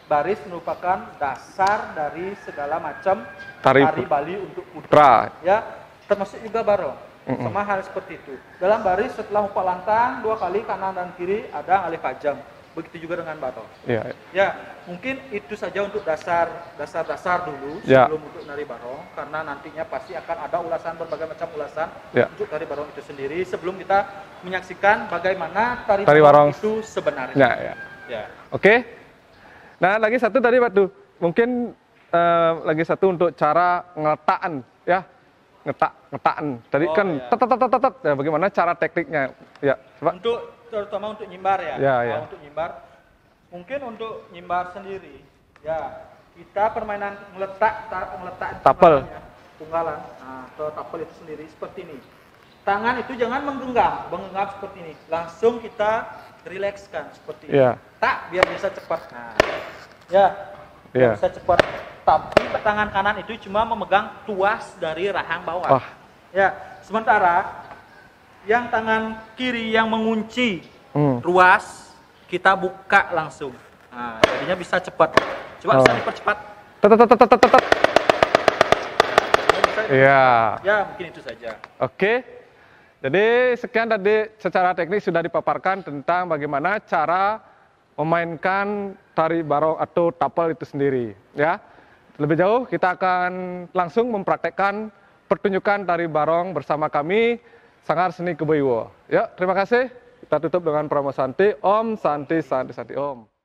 baris merupakan dasar dari segala macam tari Bali untuk putra ya, termasuk juga barong. Sama hal seperti itu. Dalam baris setelah upok lantang 2 kali kanan dan kiri ada alif pajang. Begitu juga dengan barong. Ya, mungkin itu saja untuk dasar dulu sebelum untuk nari barong, karena nantinya pasti akan ada ulasan, berbagai macam ulasan untuk tari barong itu sendiri sebelum kita menyaksikan bagaimana tari barong itu sebenarnya. Oke. Nah, lagi satu tadi Pak Du. Mungkin lagi satu untuk cara ngeletaan ya. Ngetakan. Tadi kan tet. Ya, bagaimana cara tekniknya? Ya, coba. Terutama untuk nyimbar ya. Untuk nyimbar. Mungkin untuk nyimbar sendiri. Ya, kita permainan ngeletak tapel. Tunggalan. Nah, ke tapel itu sendiri seperti ini. Tangan itu jangan menggenggam seperti ini. Langsung kita rilekskan seperti ini. Tak, biar bisa cepat. Nah, biar bisa cepat. Tapi tangan kanan itu cuma memegang tuas dari rahang bawah. Ya, sementara yang tangan kiri yang mengunci ruas kita buka langsung. Nah, jadinya bisa cepat. Coba bisa dipercepat. Ya. Ya, mungkin itu saja. Oke. Jadi sekian tadi secara teknis sudah dipaparkan tentang bagaimana cara memainkan tari barong atau tapal itu sendiri. Ya, lebih jauh kita akan langsung mempraktekkan pertunjukan tari barong bersama kami Sanggar Seni Keboiwo. Ya, terima kasih. Kita tutup dengan Pramu Santi. Om Santi Santi Santi Om.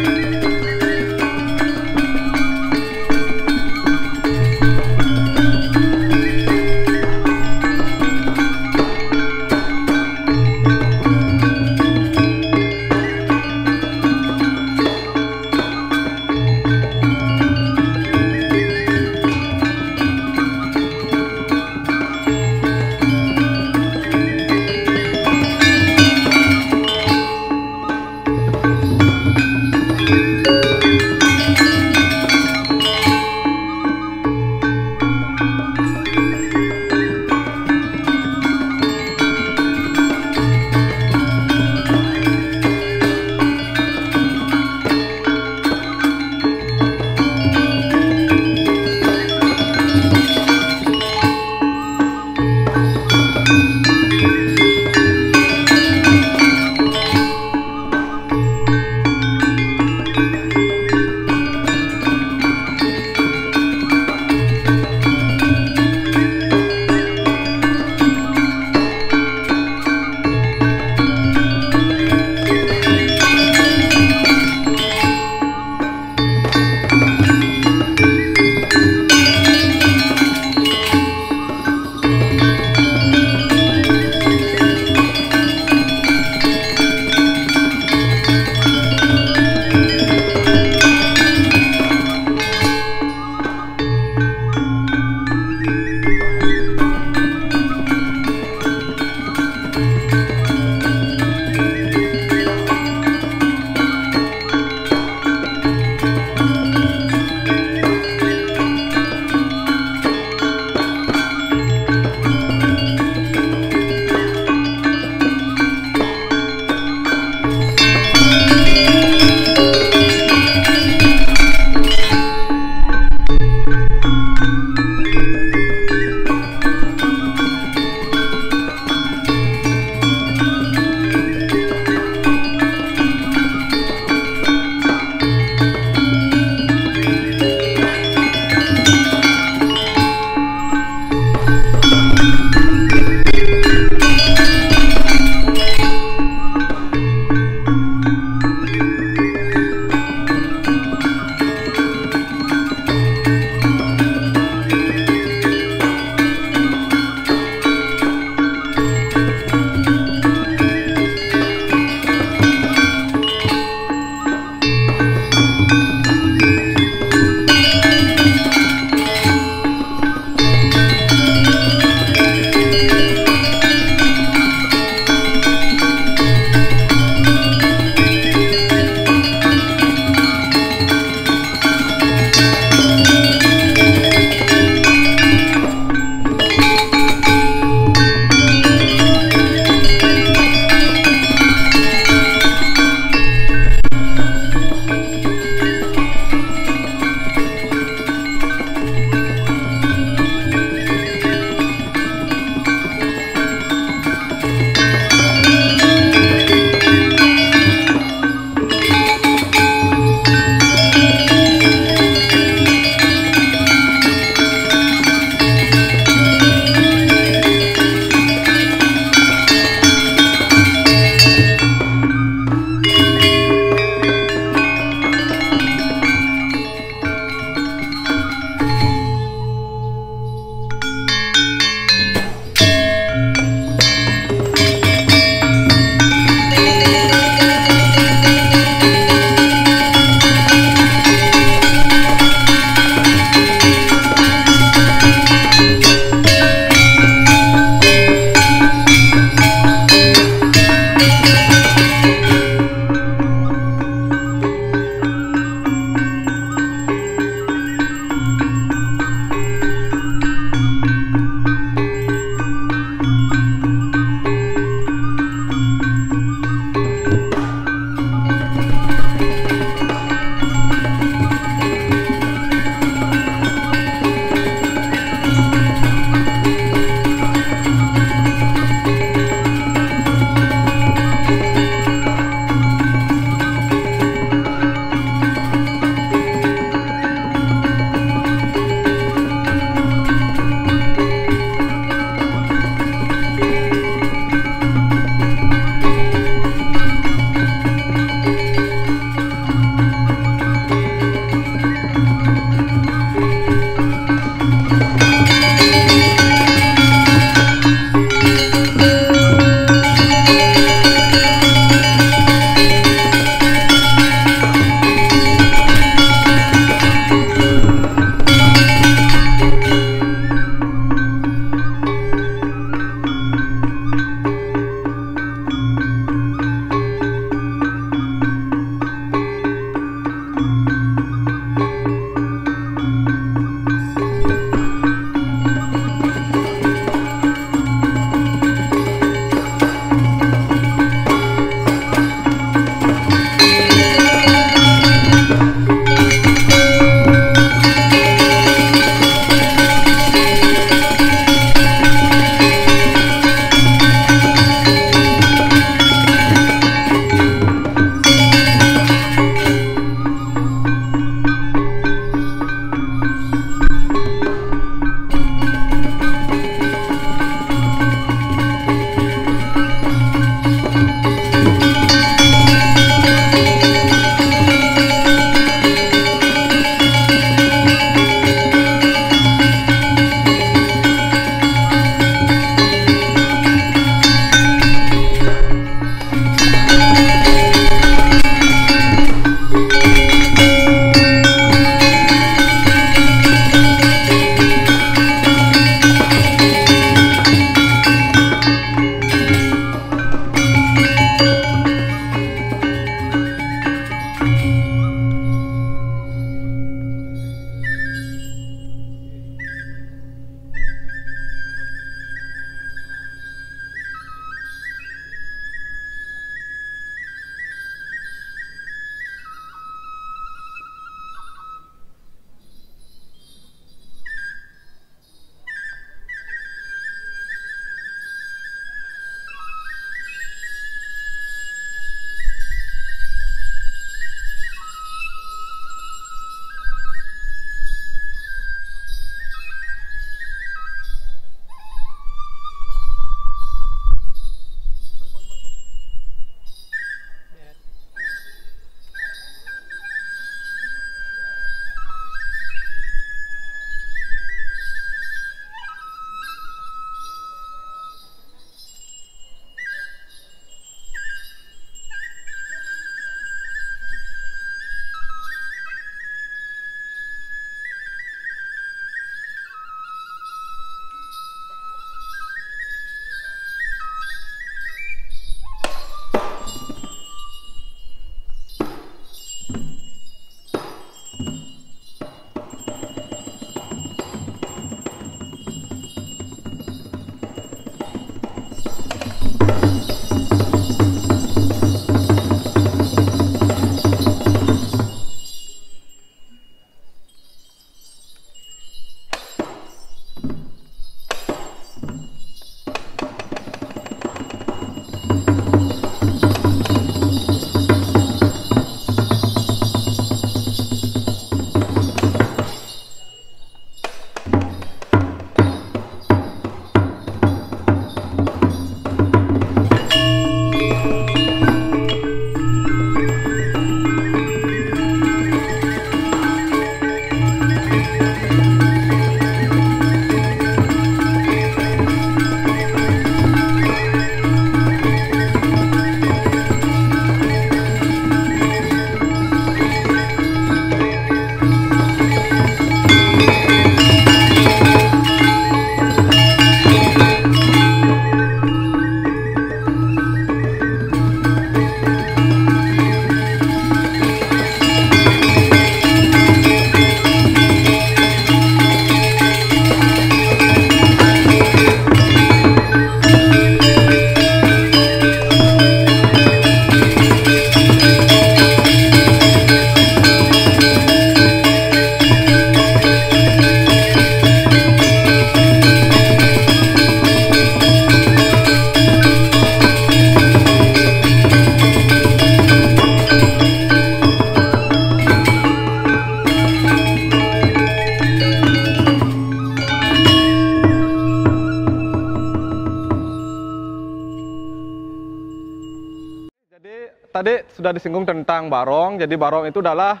tadi sudah disinggung tentang barong. Jadi barong itu adalah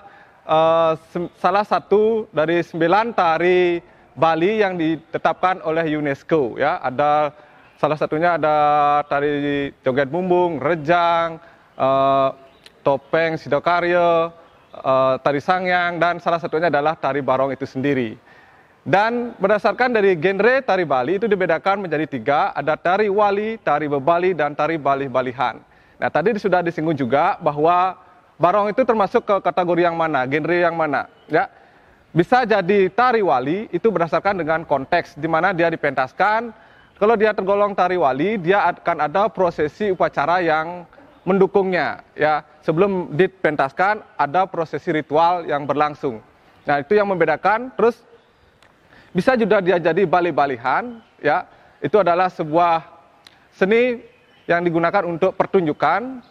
salah satu dari 9 tari Bali yang ditetapkan oleh UNESCO. Ya, ada salah satunya ada tari joget bumbung, rejang, topeng sidokarya, tari sangyang, dan salah satunya adalah tari barong itu sendiri. Dan berdasarkan dari genre tari Bali itu dibedakan menjadi 3, ada tari wali, tari bebali, dan tari balih-balihan. Nah, tadi sudah disinggung juga bahwa barong itu termasuk ke kategori yang mana, genre yang mana. Ya, bisa jadi tari wali itu berdasarkan dengan konteks di mana dia dipentaskan. Kalau dia tergolong tari wali, dia akan ada prosesi upacara yang mendukungnya. Ya, sebelum dipentaskan ada prosesi ritual yang berlangsung. Nah, itu yang membedakan. Terus bisa juga dia jadi balih-balihan, ya. Itu adalah sebuah seni yang digunakan untuk pertunjukan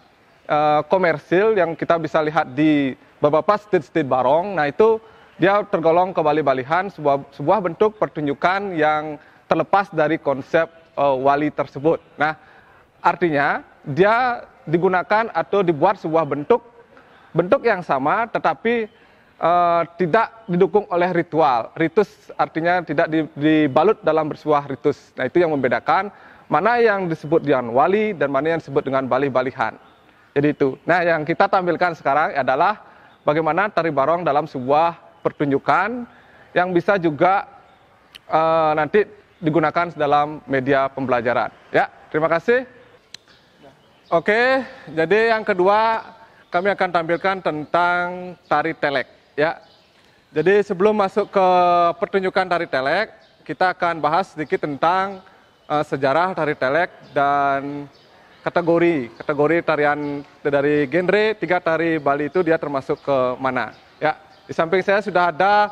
komersil yang kita bisa lihat di beberapa stage barong. Nah, itu dia tergolong ke balih-balihan, sebuah bentuk pertunjukan yang terlepas dari konsep wali tersebut. Nah, artinya dia digunakan atau dibuat sebuah bentuk yang sama, tetapi tidak didukung oleh ritual. Ritus artinya tidak dibalut dalam bersebuah ritus. Nah, itu yang membedakan mana yang disebut dengan wali dan mana yang disebut dengan balih-balihan. Jadi itu. Nah, yang kita tampilkan sekarang adalah bagaimana tari barong dalam sebuah pertunjukan yang bisa juga nanti digunakan dalam media pembelajaran. Ya, terima kasih. Oke, jadi yang kedua kami akan tampilkan tentang tari telek. Ya, jadi sebelum masuk ke pertunjukan tari telek, kita akan bahas sedikit tentang sejarah tari telek dan kategori tarian dari genre 3 tari Bali itu dia termasuk ke mana. Ya, di samping saya sudah ada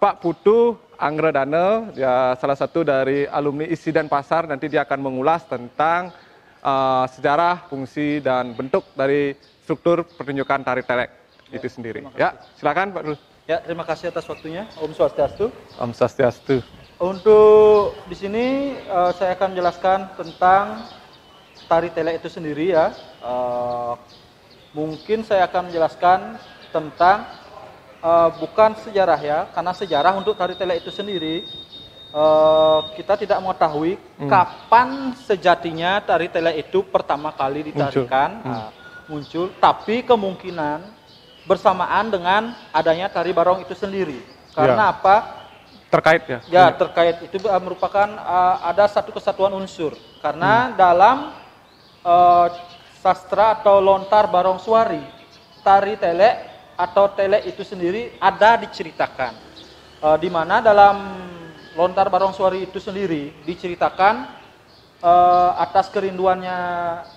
Pak Putu Anggredana, ya salah satu dari alumni ISI dan Pasar. Nanti dia akan mengulas tentang sejarah, fungsi dan bentuk dari struktur pertunjukan tari telek itu sendiri. Ya, silakan Pak Dul. Ya, terima kasih atas waktunya. Om Swastiastu. Om Swastiastu. Untuk di sini saya akan menjelaskan tentang tari telek itu sendiri ya. Mungkin saya akan menjelaskan tentang bukan sejarah ya, karena sejarah untuk tari telek itu sendiri kita tidak mengetahui kapan sejatinya tari telek itu pertama kali ditarikan muncul, tapi kemungkinan bersamaan dengan adanya tari barong itu sendiri. Karena apa? Terkait ya? Ya, terkait. Itu merupakan ada satu kesatuan unsur. Karena dalam sastra atau lontar barong suari, tari telek atau telek itu sendiri ada diceritakan. Di mana dalam lontar barong suari itu sendiri diceritakan atas kerinduannya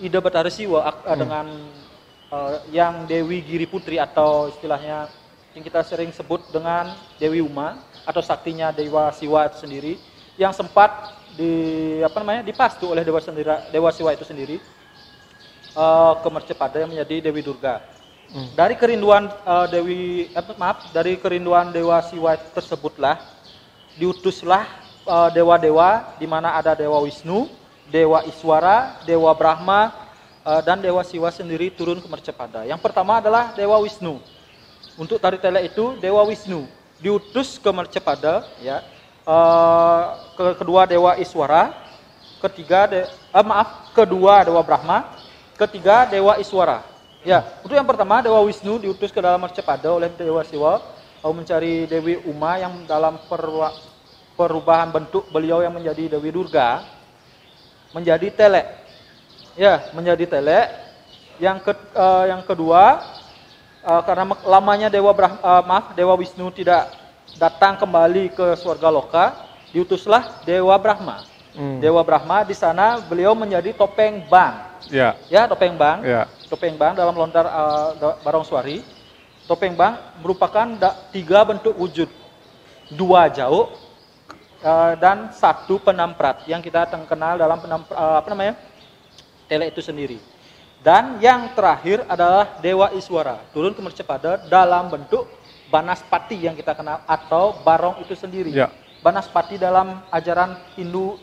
Ida Bathara Siwa dengan yang Dewi Giri Putri atau istilahnya yang kita sering sebut dengan Dewi Uma atau saktinya Dewa Siwa itu sendiri yang sempat dipastu oleh Dewa Siwa itu sendiri ke Mercepada yang menjadi Dewi Durga. Dari kerinduan dari kerinduan Dewa Siwa tersebutlah diutuslah dewa-dewa di mana ada Dewa Wisnu, Dewa Iswara, Dewa Brahma dan Dewa Siwa sendiri turun ke Mercepada. Yang pertama adalah Dewa Wisnu. Untuk tari telek itu Dewa Wisnu diutus ke Mercepada, ya. Kedua Dewa Iswara, kedua Dewa Brahma, ketiga Dewa Iswara. Ya, untuk yang pertama Dewa Wisnu diutus ke dalam Mercepada oleh Dewa Siwa mencari Dewi Uma yang dalam perubahan bentuk beliau yang menjadi Dewi Durga menjadi telek. Ya, menjadi telek. Yang kedua, karena lamanya Dewa Wisnu tidak datang kembali ke surga loka, diutuslah Dewa Brahma. Dewa Brahma di sana beliau menjadi topeng bang. Ya. Ya, topeng bang. Ya. Topeng bang dalam lontar barong suari. Topeng bang merupakan 3 bentuk wujud. 2 jauh dan 1 penamprat yang kita kenal dalam telek itu sendiri. Dan yang terakhir adalah Dewa Iswara turun ke Mercepada dalam bentuk Banaspati yang kita kenal atau barong itu sendiri. Ya. Banaspati dalam ajaran Hindu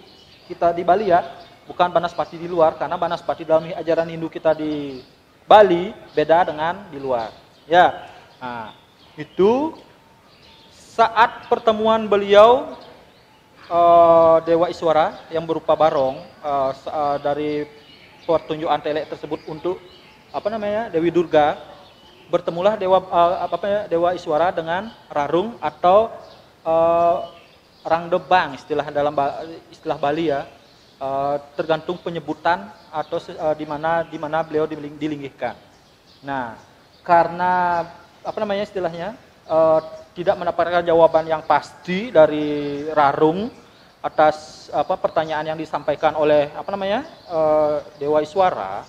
kita di Bali ya, bukan Banaspati di luar, karena Banaspati dalam ajaran Hindu kita di Bali beda dengan di luar. Ya, nah, itu saat pertemuan beliau Dewa Iswara yang berupa barong dari pertunjukan telek tersebut untuk Dewi Durga, bertemulah Dewa Iswara dengan Rarung atau Rangdebang istilah Bali ya, tergantung penyebutan atau di mana beliau dilinggihkan. Nah, karena istilahnya tidak mendapatkan jawaban yang pasti dari Rarung atas pertanyaan yang disampaikan oleh Dewa Iswara,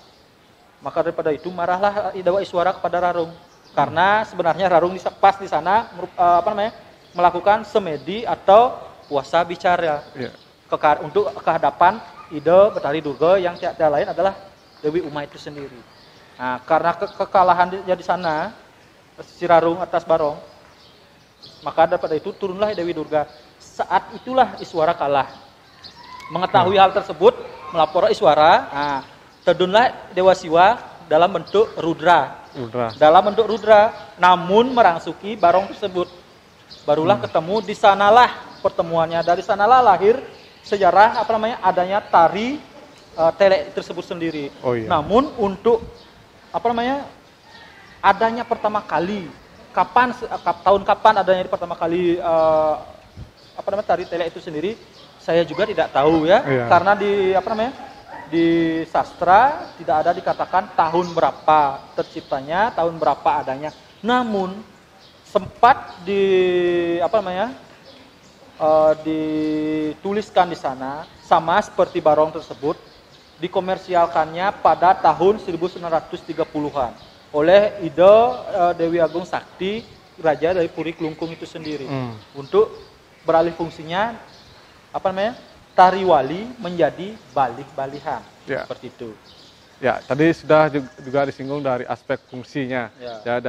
maka daripada itu marahlah Dewa Iswara kepada Rarung, karena sebenarnya Rarung pas di sana melakukan semedi atau puasa bicara untuk kehadapan ide Betari Durga yang tiada lain adalah Dewi Uma itu sendiri. Nah, karena kekalahan dia di sana si Rarung atas Barong, maka daripada itu turunlah Dewi Durga. Saat itulah Iswara kalah. Mengetahui hal tersebut, melapor Iswara. Nah, terjunlah Dewa Siwa dalam bentuk Rudra. Dalam bentuk Rudra, namun merangsuki Barong tersebut. Barulah ketemu, di sanalah pertemuannya. Dari sanalah lahir sejarah adanya tari telek tersebut sendiri. Oh, iya. Namun untuk adanya pertama kali, tahun kapan adanya pertama kali tari telek itu sendiri, saya juga tidak tahu ya. Iya. Karena di sastra tidak ada dikatakan tahun berapa terciptanya, tahun berapa adanya. Namun sempat dituliskan di sana, sama seperti Barong tersebut, dikomersialkannya pada tahun 1930-an oleh Ida Dewi Agung Sakti, Raja dari Puri Klungkung itu sendiri, untuk beralih fungsinya tari wali menjadi balik-balihan, seperti itu. Ya, tadi sudah juga disinggung dari aspek fungsinya, ya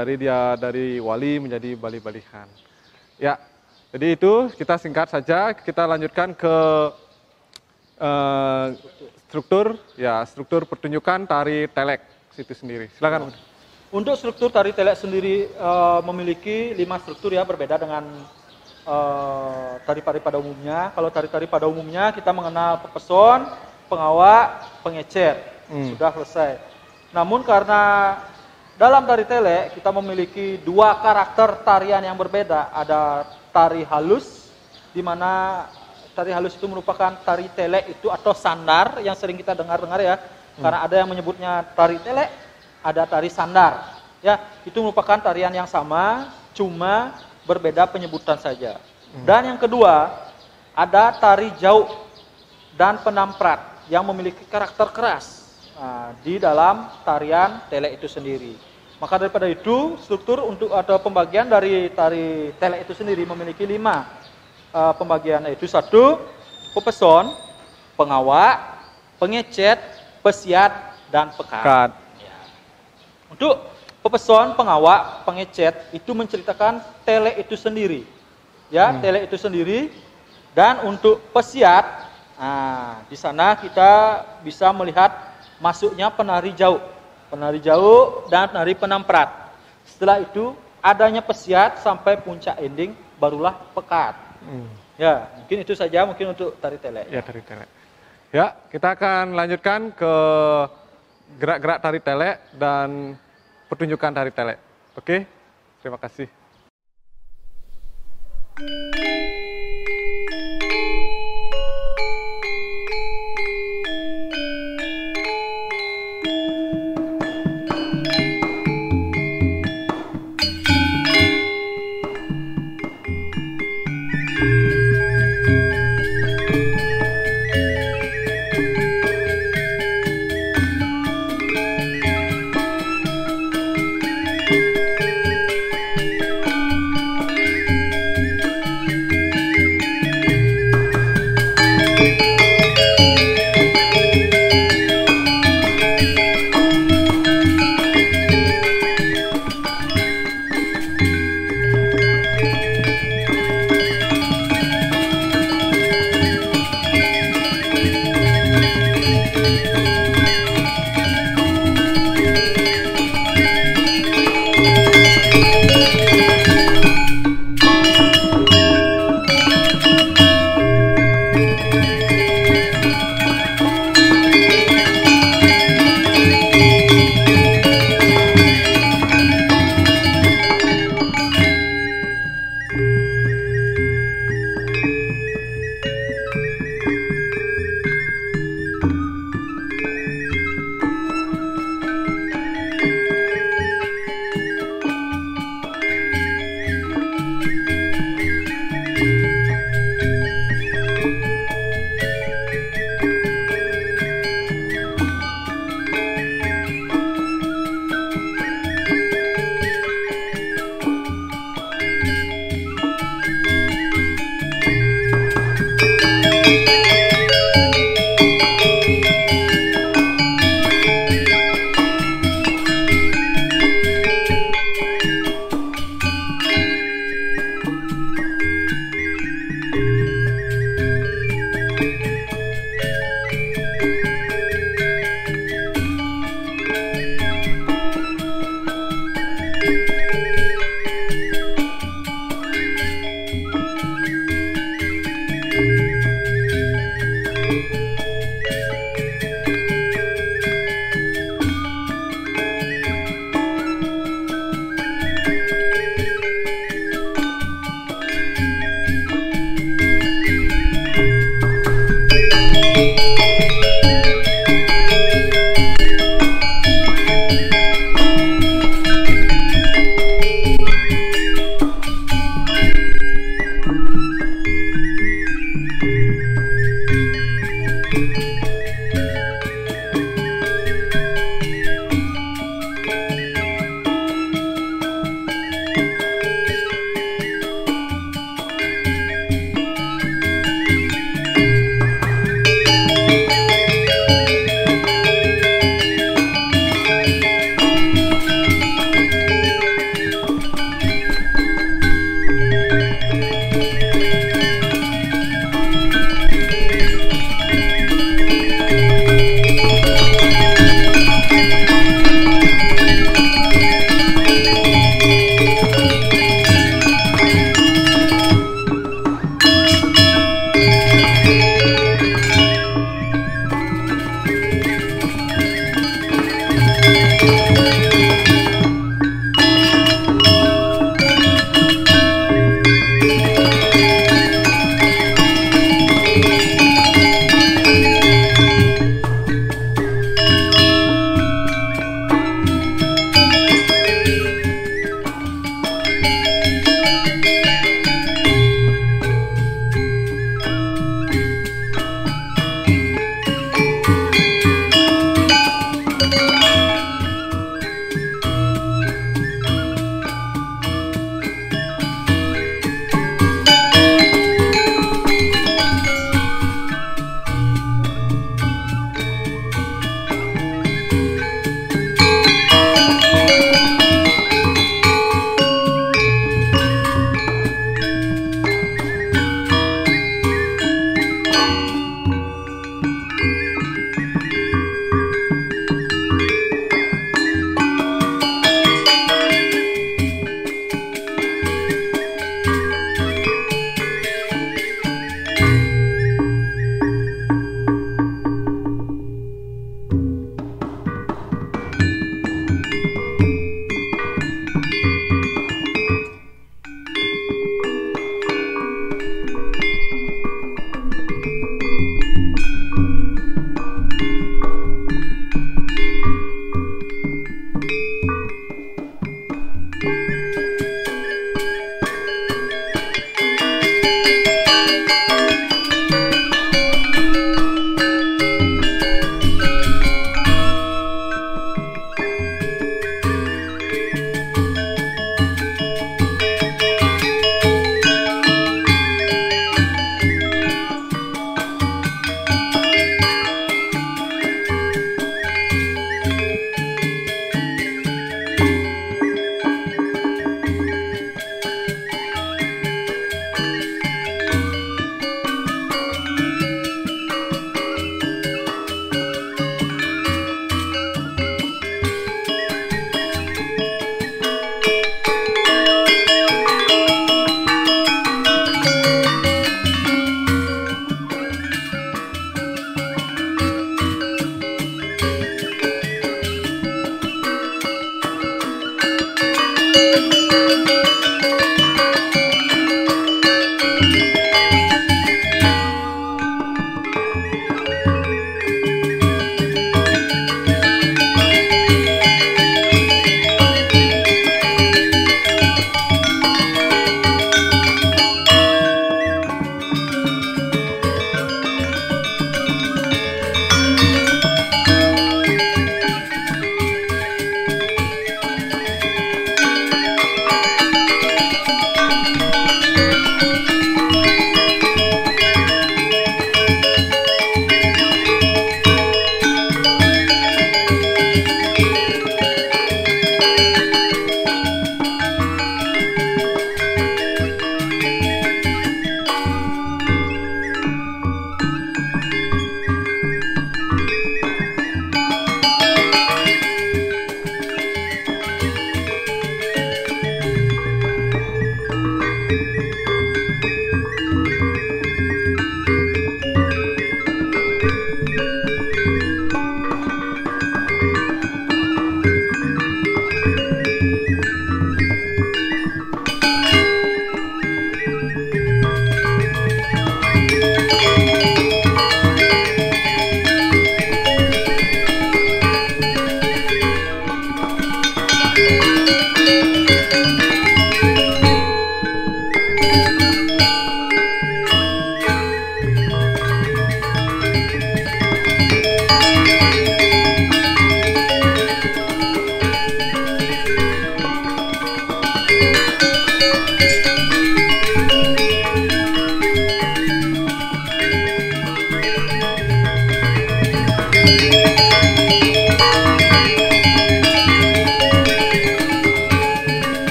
dari wali menjadi balik-balihan. Ya, jadi itu kita singkat saja, kita lanjutkan ke struktur pertunjukan tari telek itu sendiri. Silakan. Untuk struktur tari telek sendiri memiliki 5 struktur ya, berbeda dengan tari-tari pada umumnya. Kalau tari-tari pada umumnya kita mengenal pepeson, pengawak, pengecer, sudah selesai. Namun karena dalam tari telek kita memiliki 2 karakter tarian yang berbeda. Ada tari halus, di mana tari halus itu merupakan tari telek itu atau sandar yang sering kita dengar-dengar ya. Karena ada yang menyebutnya tari telek, ada tari sandar. Ya, itu merupakan tarian yang sama, cuma berbeda penyebutan saja. Dan yang kedua, ada tari jauh dan penamprat yang memiliki karakter keras di dalam tarian telek itu sendiri. Maka daripada itu, struktur untuk atau pembagian dari tari telek itu sendiri memiliki 5 pembagian, yaitu 1, pepeson, pengawak, pengecet, pesiat, dan pekat. Ya. Untuk pepeson, pengawak, pengecet itu menceritakan telek itu sendiri. Ya, telek itu sendiri. Dan untuk pesiat, di sana kita bisa melihat masuknya penari jauh dan penari penamprat. Setelah itu adanya pesiat sampai puncak ending, barulah pekat. Ya, mungkin itu saja mungkin untuk tari telek. Ya, tari telek. Ya, kita akan lanjutkan ke gerak-gerak tari telek dan pertunjukan tari telek. Oke, terima kasih.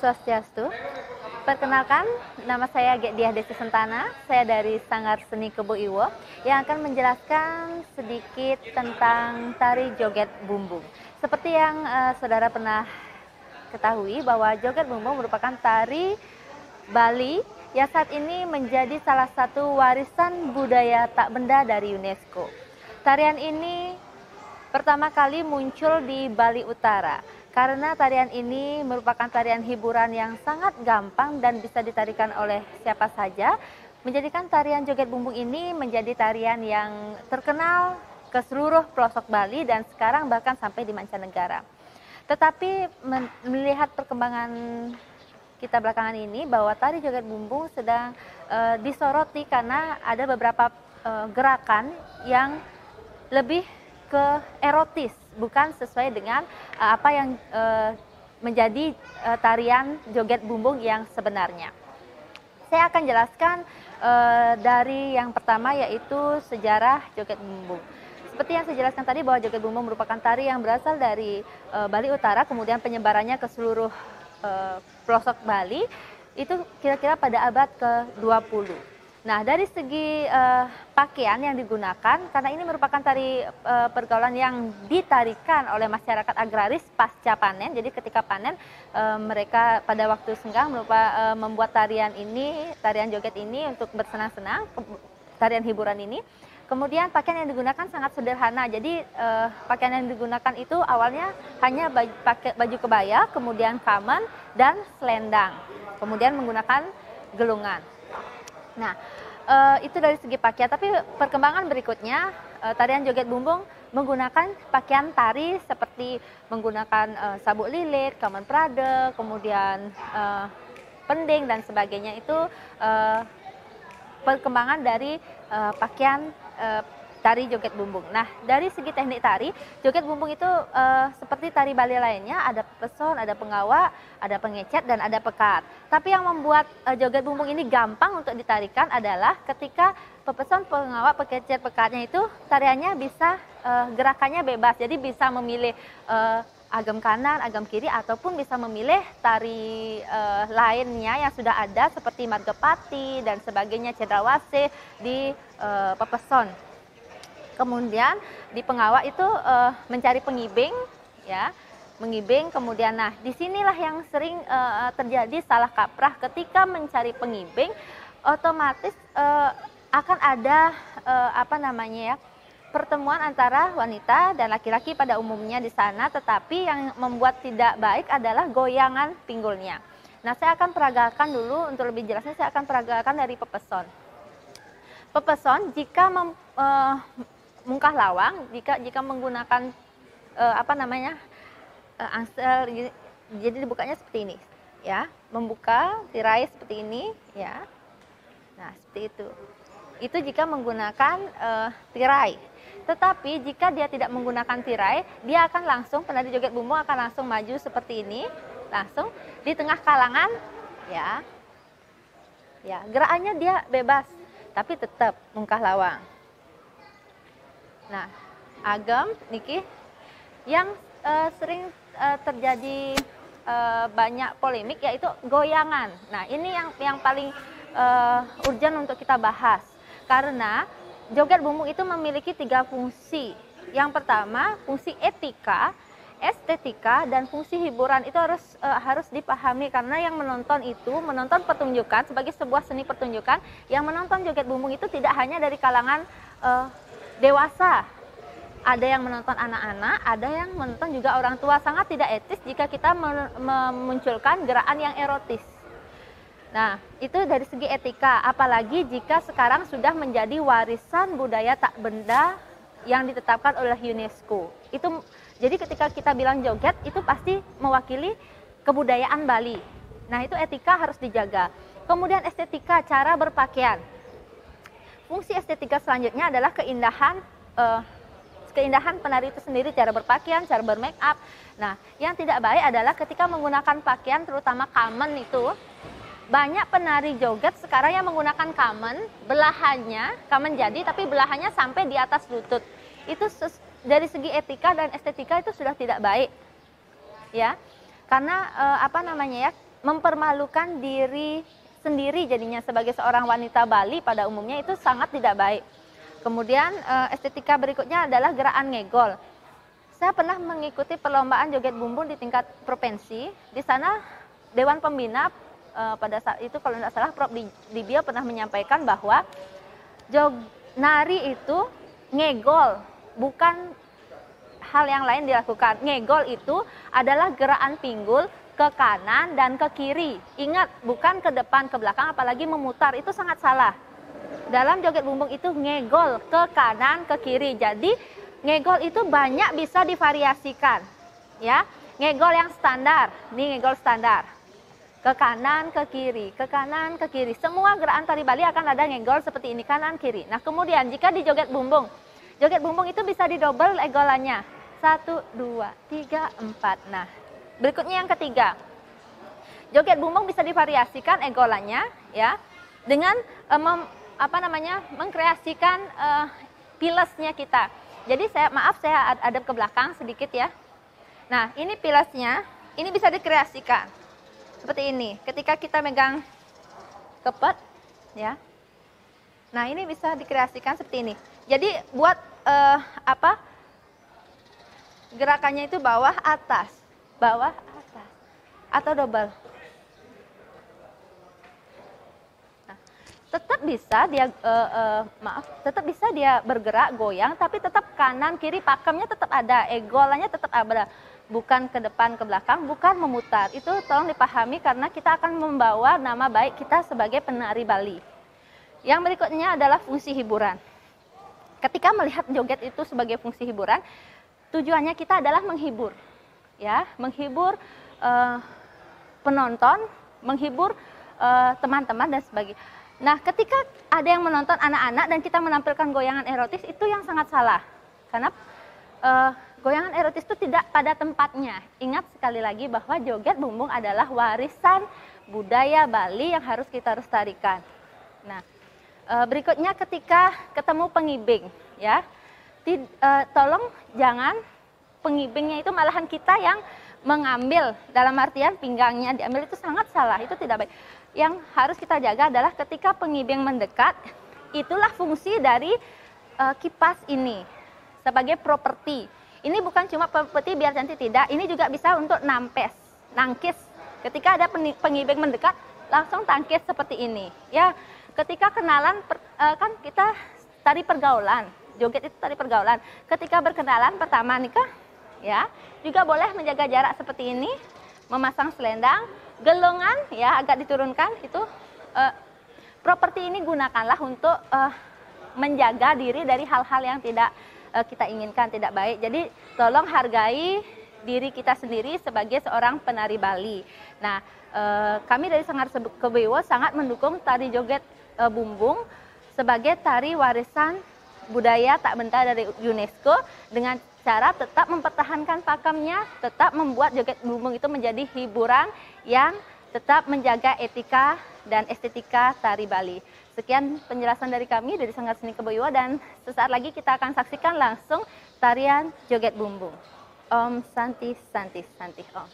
Swastiastu. Perkenalkan, nama saya Diah Desi Sentana. Saya dari Sanggar Seni Kebo Iwo yang akan menjelaskan sedikit tentang tari joget bumbung. Seperti yang saudara pernah ketahui bahwa joget bumbung merupakan tari Bali yang saat ini menjadi salah satu warisan budaya tak benda dari UNESCO. Tarian ini pertama kali muncul di Bali Utara. Karena tarian ini merupakan tarian hiburan yang sangat gampang dan bisa ditarikan oleh siapa saja, menjadikan tarian joget bumbung ini menjadi tarian yang terkenal ke seluruh pelosok Bali dan sekarang bahkan sampai di mancanegara. Tetapi melihat perkembangan kita belakangan ini bahwa tari joget bumbung sedang disoroti karena ada beberapa gerakan yang lebih ke erotis, bukan sesuai dengan apa yang menjadi tarian joget bumbung yang sebenarnya. Saya akan jelaskan dari yang pertama, yaitu sejarah joget bumbung. Seperti yang saya jelaskan tadi bahwa joget bumbung merupakan tari yang berasal dari Bali Utara, kemudian penyebarannya ke seluruh pelosok Bali, itu kira-kira pada abad ke-20. Nah, dari segi pakaian yang digunakan, karena ini merupakan tari pergaulan yang ditarikan oleh masyarakat agraris pasca panen. Jadi ketika panen, mereka pada waktu senggang membuat tarian joget ini untuk bersenang-senang, tarian hiburan ini. Kemudian pakaian yang digunakan sangat sederhana. Jadi pakaian yang digunakan itu awalnya hanya baju kebaya, kemudian kamen dan selendang. Kemudian menggunakan gelungan. Nah, itu dari segi pakaian, tapi perkembangan berikutnya tarian joget bumbung menggunakan pakaian tari seperti menggunakan sabuk lilit, kamen prade, kemudian pending dan sebagainya. Itu perkembangan dari pakaian tari joget bumbung. Nah, dari segi teknik tari, joget bumbung itu seperti tari Bali lainnya, ada peson, ada pengawa, ada pengecet, dan ada pekat. Tapi yang membuat joget bumbung ini gampang untuk ditarikan adalah ketika pepeson, pengawa, pengecet, pekatnya itu tariannya bisa, gerakannya bebas. Jadi bisa memilih agam kanan, agam kiri, ataupun bisa memilih tari lainnya yang sudah ada seperti Margapati dan sebagainya, cendrawasih di pepeson. Kemudian di pengawa itu mencari pengibing, ya, mengibing. Kemudian, nah, disinilah yang sering terjadi salah kaprah ketika mencari pengibing, otomatis akan ada pertemuan antara wanita dan laki-laki pada umumnya di sana. Tetapi yang membuat tidak baik adalah goyangan pinggulnya. Nah, saya akan peragakan dulu untuk lebih jelasnya. Saya akan peragakan dari pepeson. Pepeson jika mungkah lawang, jika menggunakan angsel, jadi dibukanya seperti ini, ya, membuka tirai seperti ini, ya. Nah, seperti itu. Itu jika menggunakan tirai. Tetapi jika dia tidak menggunakan tirai, dia akan langsung, penari joget bumbung akan langsung maju seperti ini, langsung di tengah kalangan, ya. Ya, gerakannya dia bebas, tapi tetap mungkah lawang. Nah, agam niki yang sering terjadi banyak polemik, yaitu goyangan. Nah, ini yang paling urgent untuk kita bahas, karena joget bumbung itu memiliki 3 fungsi. Yang pertama, fungsi etika, estetika, dan fungsi hiburan. Itu harus dipahami, karena yang menonton pertunjukan sebagai sebuah seni pertunjukan, yang menonton joget bumbung itu tidak hanya dari kalangan dewasa, ada yang menonton anak-anak, ada yang menonton juga orang tua. Sangat tidak etis jika kita memunculkan gerakan yang erotis. Nah, itu dari segi etika, apalagi jika sekarang sudah menjadi warisan budaya tak benda yang ditetapkan oleh UNESCO. Itu jadi ketika kita bilang joget, itu pasti mewakili kebudayaan Bali. Nah, itu etika harus dijaga. Kemudian estetika, cara berpakaian. Fungsi estetika selanjutnya adalah keindahan penari itu sendiri, cara berpakaian, cara bermake up. Nah, yang tidak baik adalah ketika menggunakan pakaian, terutama kamen itu, banyak penari joget sekarang yang menggunakan kamen, belahannya, kamen jadi, tapi belahannya sampai di atas lutut. Itu dari segi etika dan estetika itu sudah tidak baik, ya. Karena mempermalukan diri sendiri jadinya sebagai seorang wanita Bali pada umumnya itu sangat tidak baik. Kemudian estetika berikutnya adalah gerakan ngegol. Saya pernah mengikuti perlombaan joget bumbung di tingkat provinsi. Di sana Dewan Pembina pada saat itu kalau tidak salah Prof. Dibia pernah menyampaikan bahwa nari itu ngegol, bukan hal yang lain dilakukan. Ngegol itu adalah gerakan pinggul ke kanan dan ke kiri. Ingat, bukan ke depan, ke belakang, apalagi memutar. Itu sangat salah. Dalam joget bumbung itu ngegol ke kanan, ke kiri. Jadi ngegol itu banyak bisa divariasikan. Ya, ngegol yang standar. Ini ngegol standar. Ke kanan, ke kiri, ke kanan, ke kiri. Semua gerakan tari Bali akan ada ngegol seperti ini, kanan, kiri. Nah, kemudian jika di joget bumbung itu bisa didobel egolannya. 1, 2, 3, 4. Nah, berikutnya yang ketiga. Joget bumbung bisa divariasikan egolannya ya dengan mengkreasikan pilesnya kita. Jadi saya adab ke belakang sedikit ya. Nah, ini pilesnya, ini bisa dikreasikan. Seperti ini, ketika kita megang kepet, ya. Nah, ini bisa dikreasikan seperti ini. Jadi buat gerakannya itu bawah atas, atau double. Nah, tetap bisa dia bergerak goyang, tapi tetap kanan kiri pakemnya tetap ada, egolannya tetap ada. Bukan ke depan, ke belakang, bukan memutar. Itu tolong dipahami karena kita akan membawa nama baik kita sebagai penari Bali. Yang berikutnya adalah fungsi hiburan. Ketika melihat joget itu sebagai fungsi hiburan, tujuannya kita adalah menghibur. Ya, menghibur penonton, menghibur teman-teman dan sebagainya. Nah, ketika ada yang menonton anak-anak dan kita menampilkan goyangan erotis, itu yang sangat salah. Karena goyangan erotis itu tidak pada tempatnya. Ingat sekali lagi bahwa joget bumbung adalah warisan budaya Bali yang harus kita lestarikan. Nah, berikutnya ketika ketemu pengibing, ya, tolong jangan pengibingnya itu malahan kita yang mengambil, dalam artian pinggangnya diambil, itu sangat salah, itu tidak baik. Yang harus kita jaga adalah ketika pengibing mendekat, itulah fungsi dari kipas ini sebagai properti. Ini bukan cuma properti biar cantik, tidak. Ini juga bisa untuk nangkis. Ketika ada pengibing mendekat, langsung tangkis seperti ini. Ya, ketika kenalan, kan kita tari pergaulan. Joget itu tari pergaulan. Ketika berkenalan pertama nikah, ya, juga boleh menjaga jarak seperti ini, memasang selendang, gelongan, ya, agak diturunkan. Itu properti ini gunakanlah untuk menjaga diri dari hal-hal yang tidak kita inginkan, tidak baik. Jadi tolong hargai diri kita sendiri sebagai seorang penari Bali. Nah, kami dari Sanggar Kebo sangat mendukung tari joget bumbung sebagai tari warisan budaya tak benda dari UNESCO dengan cara tetap mempertahankan pakemnya, tetap membuat joget bumbung itu menjadi hiburan yang tetap menjaga etika dan estetika tari Bali. Sekian penjelasan dari kami dari Sanggar Seni Kebo Iwo, dan sesaat lagi kita akan saksikan langsung tarian joget bumbung. Om Santi Santi Santi Om.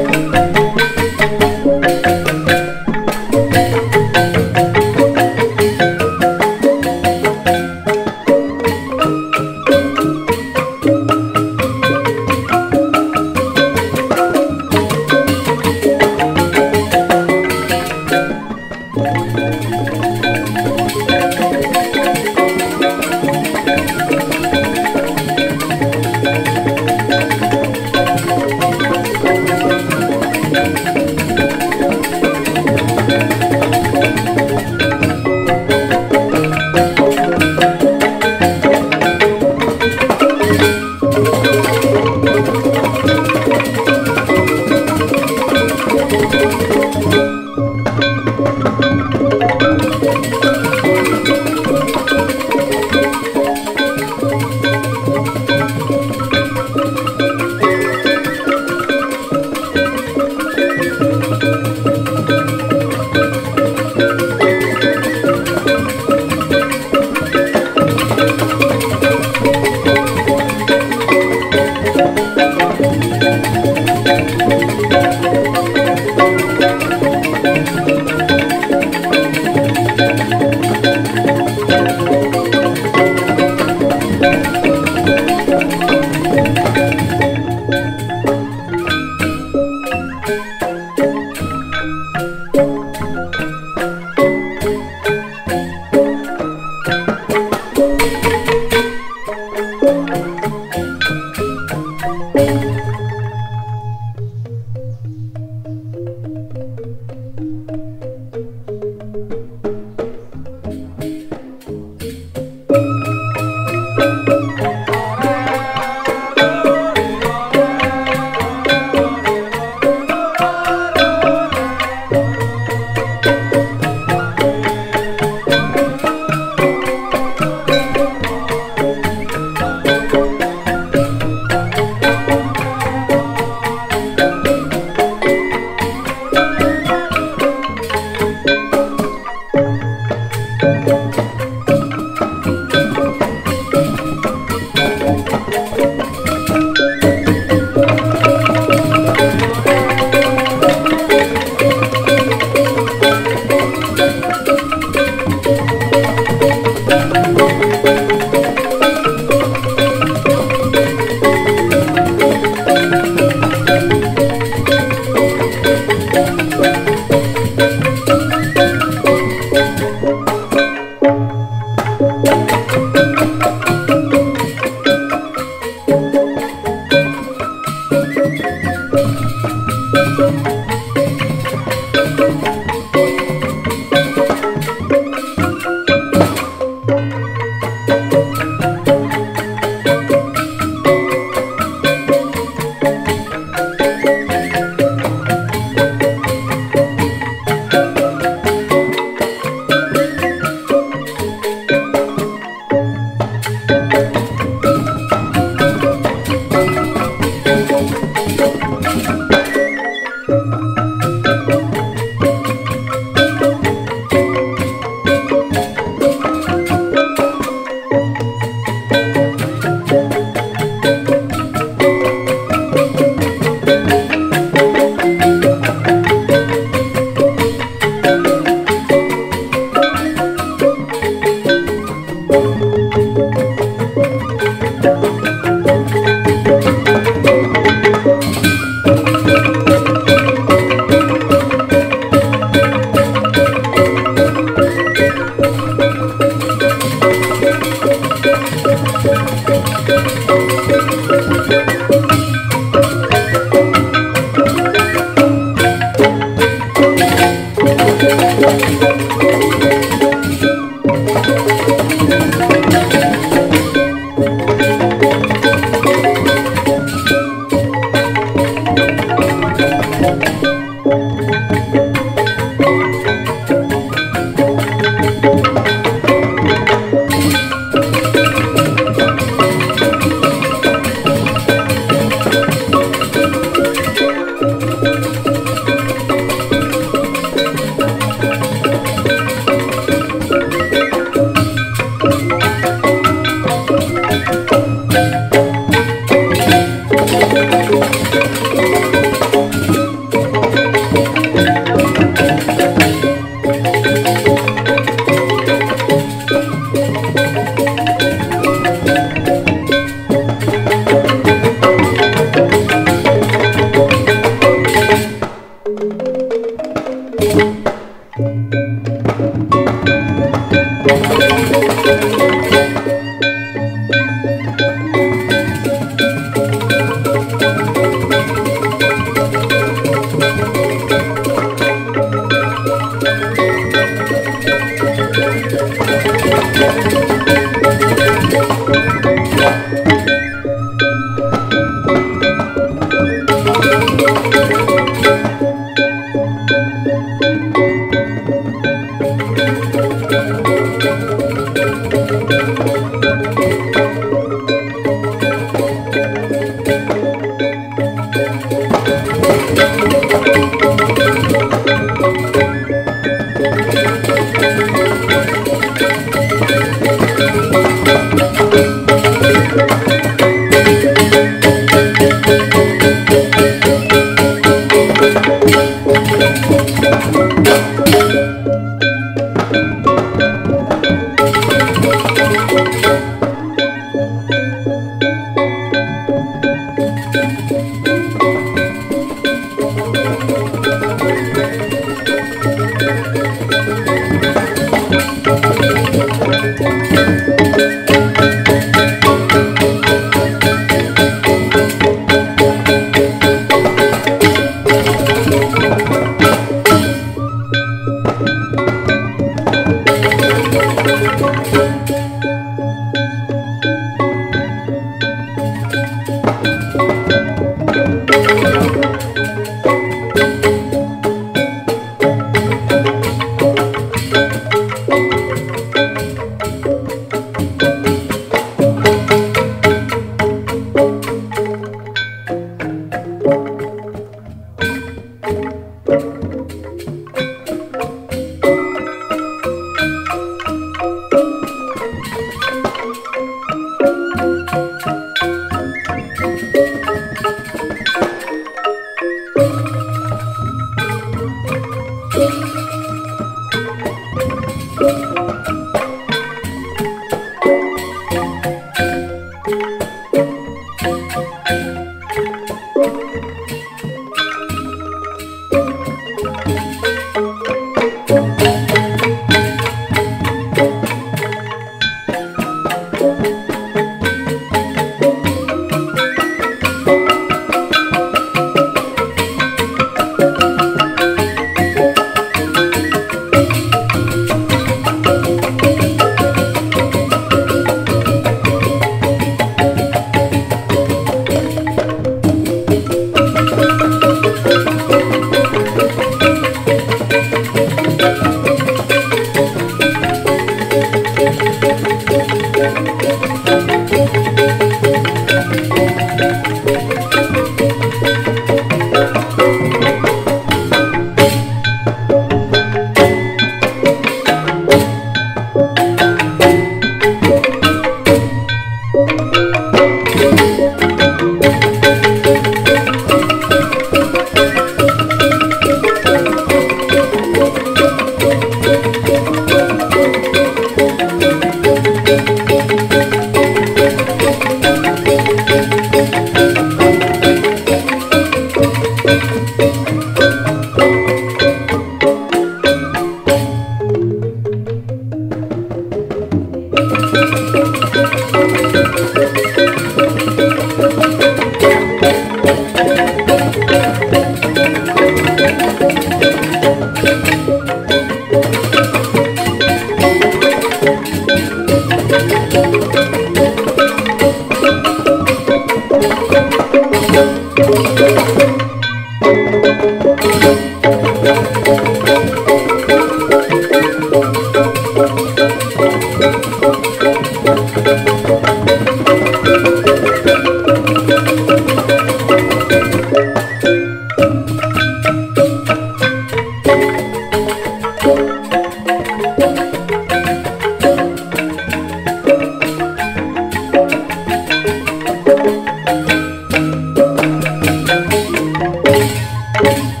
Dadah.